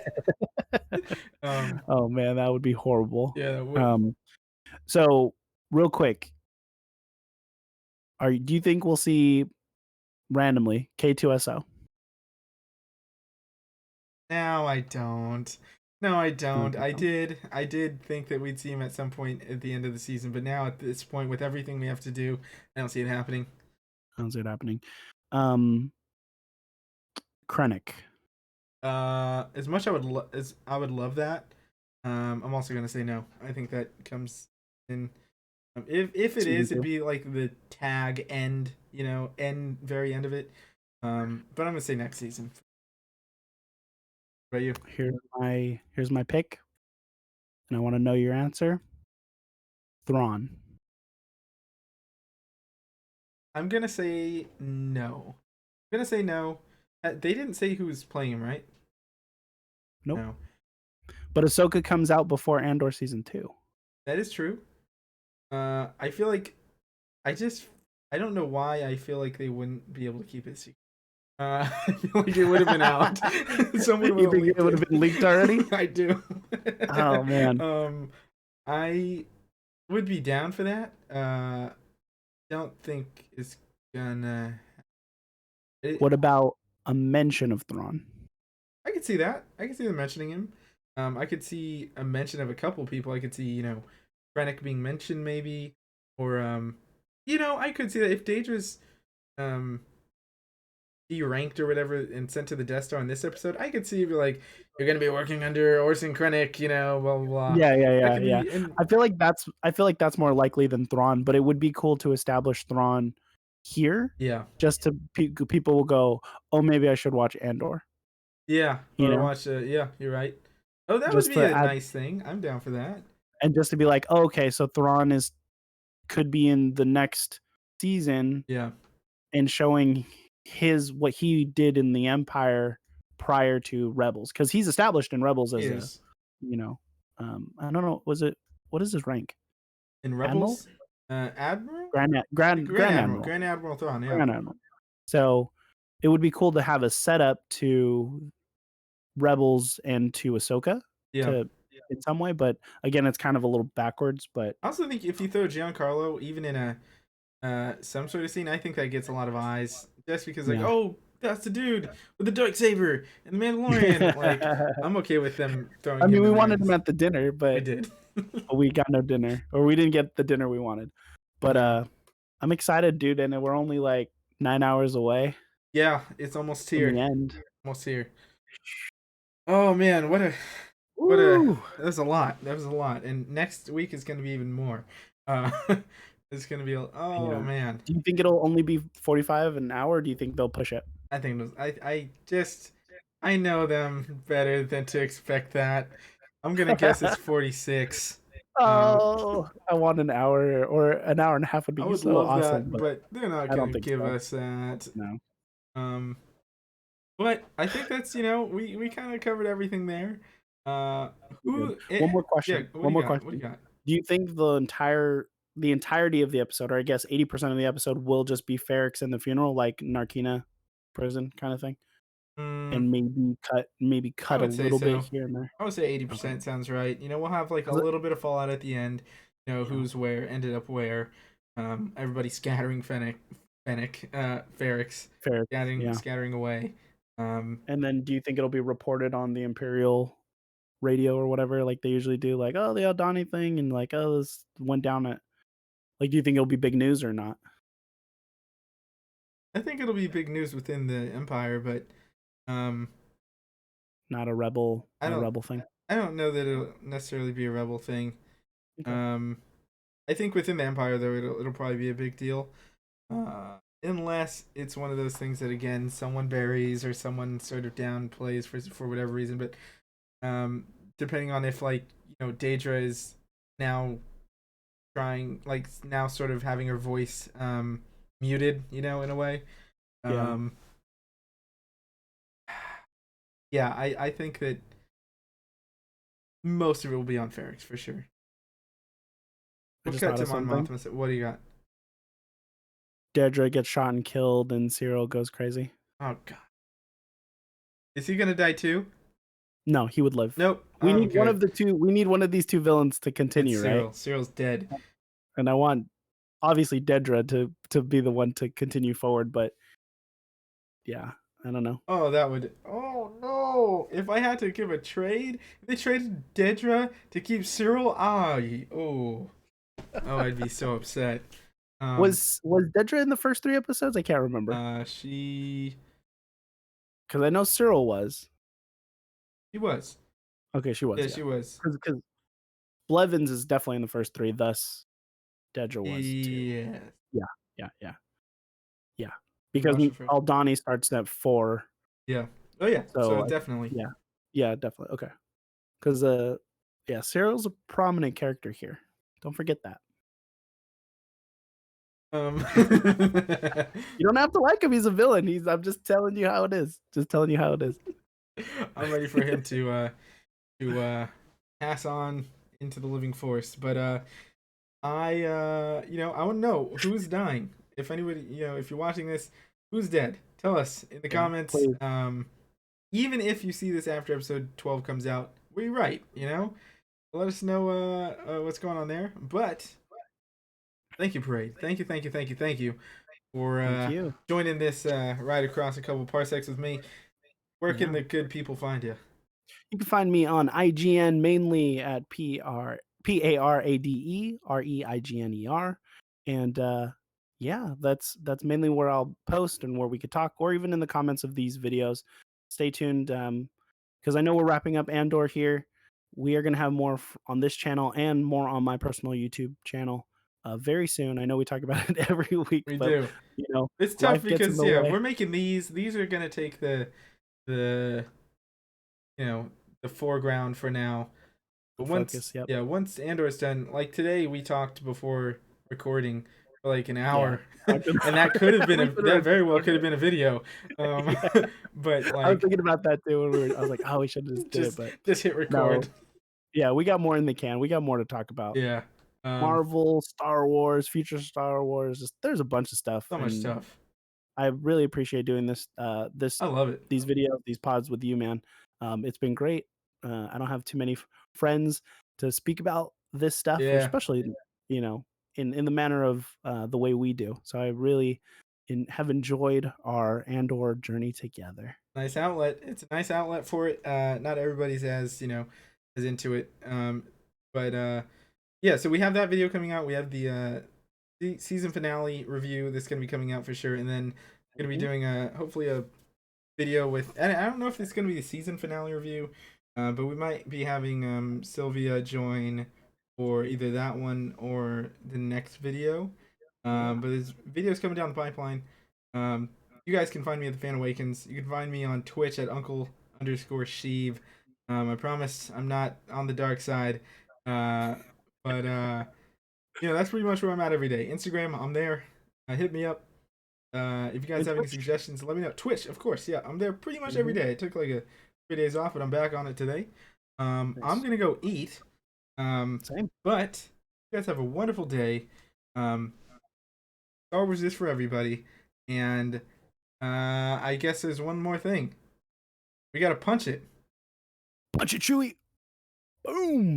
Um, Oh man, that would be horrible. yeah, that would. Um, so real quick, do you think we'll see randomly K2SO? Now I don't. No, I I don't don't. think I so. did. I did think that we'd see him at some point at the end of the season, but now at this point, with everything we have to do, I don't see it happening. I don't see it happening. Um, Krennic. As much as I would love that, I'm also gonna say no. I think that comes in. If it Season is, it'd 2. be like the tag end, end very end of it. But I'm gonna say next season. What about you? Here's my pick, and I wanna know your answer. Thrawn. I'm gonna say no. I'm gonna say no. They didn't say who was playing him, right? Nope. No, But Ahsoka comes out before Andor season 2. that is true. I feel like I just I don't know why I feel like they wouldn't be able to keep it secret. I feel like it would have been out. Someone would You have think it leaked would have it. been leaked already? I do. Oh, man. I would be down for that. Don't think it's gonna. It, What about a mention of Thrawn? I could see that. I could see them mentioning him. I could see a mention of a couple people. I could see, Krennic being mentioned maybe, or I could see that if Daedra's um deranked or whatever and sent to the Death Star in this episode, I could see if you're like, you're gonna be working under Orson Krennic, blah blah blah. Yeah, yeah, That yeah, could yeah. be, and I feel like that's more likely than Thrawn, but it would be cool to establish Thrawn here, yeah, just to people will go, "Oh, maybe I should watch Andor," yeah, you or know? watch. Yeah, you're right. Oh, that would Just be to a add nice thing. I'm down for that. and just to be like, "Oh, okay, so Thrawn could be in the next season Yeah, and showing what he did in the Empire prior to Rebels, because he's established in Rebels he as a, is you know, I don't know, what is his rank? in Admiral? Rebels. Admiral, Grand Admiral. Grand Admiral Thrawn. Yeah, Grand Admiral. So, it would be cool to have a setup to Rebels and to Ahsoka yeah. to in some way, but again, it's kind of a little backwards, but I also think if you throw Giancarlo even in a some sort of scene, I think that gets a lot of eyes. Just because, like, yeah. oh, that's the dude with the dark saber and the Mandalorian. Like, I'm okay with them I throwing mean, him we in there. wanted him at the dinner, We but did. we got no dinner, or we didn't get the dinner we wanted. But No. I'm excited, dude, and we're only like 9 hours away Yeah, it's almost from the here. end. Almost here. Oh man, what a What a Ooh, that was a lot. That was a lot. And next week is going to be even more. Uh, it's going to be oh yeah. man. Do you think it'll only be 45 an hour? Or do you think they'll push it? I think it was, I just I know them better than to expect that. I'm gonna guess it's 46. Um, Oh, I want an hour or an hour and a half would I be would so love awesome, that, but but they're not I don't gonna think give so. us that. No. Um, but I think that's we kind of covered everything there. Uh, We did. who One it? more Yeah. question. What One do you more got? What do question. you got? Do you think the entirety of the episode, or I guess 80% of the episode, will just be Ferrix in the funeral, like Narkina prison kind of thing, Mm, and maybe cut I a would say little bit so. here and there? I would say Okay. 80% sounds right. We'll have like a 'Cause little bit of fallout at the end. yeah, Who's where, ended up where. Everybody scattering Ferrix, Ferrix, scattering yeah. scattering away. Um, And then do you think it'll be reported on the Imperial radio or whatever, like they usually do, like, "Oh, the Aldani thing," and like, "Oh, this went down at," like, do you think it'll be big news or not? I think it'll be big news within the Empire, but um, Not I a don't rebel thing? I don't know that it'll necessarily be a rebel thing. Okay. Um, I think within the Empire though, it'll probably be a big deal. Unless it's one of those things that again someone buries or someone sort of downplays for whatever reason. But um, depending on if like Daedra is now trying like now sort of having her voice muted, in a way. Yeah. Um, yeah, I think that most of it will be on Ferrix for sure. I We'll just cut thought to of Mon something. Mothma. What do you got? Dedra gets shot and killed, and Cyril goes crazy. Oh God, is he gonna die too? No, he would live. Nope. I'm good. We need one of these 2 villains to It's continue, right? Cyril. Cyril's dead. And I want, obviously, Dedra to be the one to continue forward, but yeah, I don't know. Oh, that would. Oh no! If I had to give a trade, if they traded Dedra to keep Cyril, oh, I'd be so upset. Um, Was Dedra in the first 3 episodes? I can't remember, she because I know Cyril was. she was. Okay, she was, Yeah, yeah. she was. Because Blevins is definitely in the first 3, thus Dedra was too. Yes. Yeah, yeah, yeah, yeah. Good Because watch it first. Aldani starts at 4, Yeah. Oh yeah. So so definitely. yeah. Yeah, definitely, okay. Because, yeah, Cyril's a prominent character here. Don't forget that. Um, You don't have to like him, he's a villain, I'm just telling you how it is. Just telling you how it is. I'm ready for him to pass on into the living force, but I want to know who's dying. If anybody, if you're watching this, who's dead? Tell us in the Yeah, comments. please. Even if you see this after episode 12 comes out, were you right? Let us know what's going on there. But thank you, Parade. Thank you for Thank you. joining this ride across a couple parsecs with me. Where can Yeah. the good people find you? You can find me on IGN mainly at ParadeReigner. And yeah, that's mainly where I'll post and where we could talk, or even in the comments of these videos. Stay tuned, because I know we're wrapping up Andor here. We are going to have more on this channel and more on my personal YouTube channel very soon. I know we talk about it every week, We but do. It's tough life gets in because the yeah, way. we're making these. These are gonna take the you know the foreground for now. But The once focus, yep. yeah, once Andor's done, like today we talked before recording for like an Yeah. hour, Talked and that about could have been we could have that very well could have been a video. yeah. But I was like thinking about that too when I was like, "Oh, we should have just did it," just but just hit no. record. Yeah, we got more in the can. We got more to talk about. Yeah. Marvel, Star Wars, future Star Wars, just there's a bunch of stuff, So much and stuff. I really appreciate doing I love it. these videos, these pods with you, man. It's been great. I don't have too many friends to speak about this stuff, or Yeah. especially, you know, in the manner of the way we do. So I really have enjoyed our Andor journey together. Nice outlet. It's a nice outlet for it. Not everybody's as as into it. But yeah. So we have that video coming out. We have the season finale review that's going to be coming out for sure, and then going to be Mhm. doing hopefully a video with. And I don't know if it's going to be the season finale review But we might be having Sylvia join for either that one or the next video. Yeah. But there's videos coming down the pipeline. Um, you guys can find me at the Fan Awakens. You can find me on Twitch at Uncle_Sheev. I promise I'm not on the dark side. Uh, but that's pretty much where I'm at every day. Instagram, I'm there. Hit me up. If you guys And have any Twitch. suggestions, let me know. Twitch, of course, yeah, I'm there pretty much every Mhm. day. I took like 3 days off, but I'm back on it today. I'm Nice. gonna go eat. Same. But you guys have a wonderful day. Um, Star Wars is for everybody, and I guess there's one more thing. We gotta punch it. Punch it, Chewie. Boom.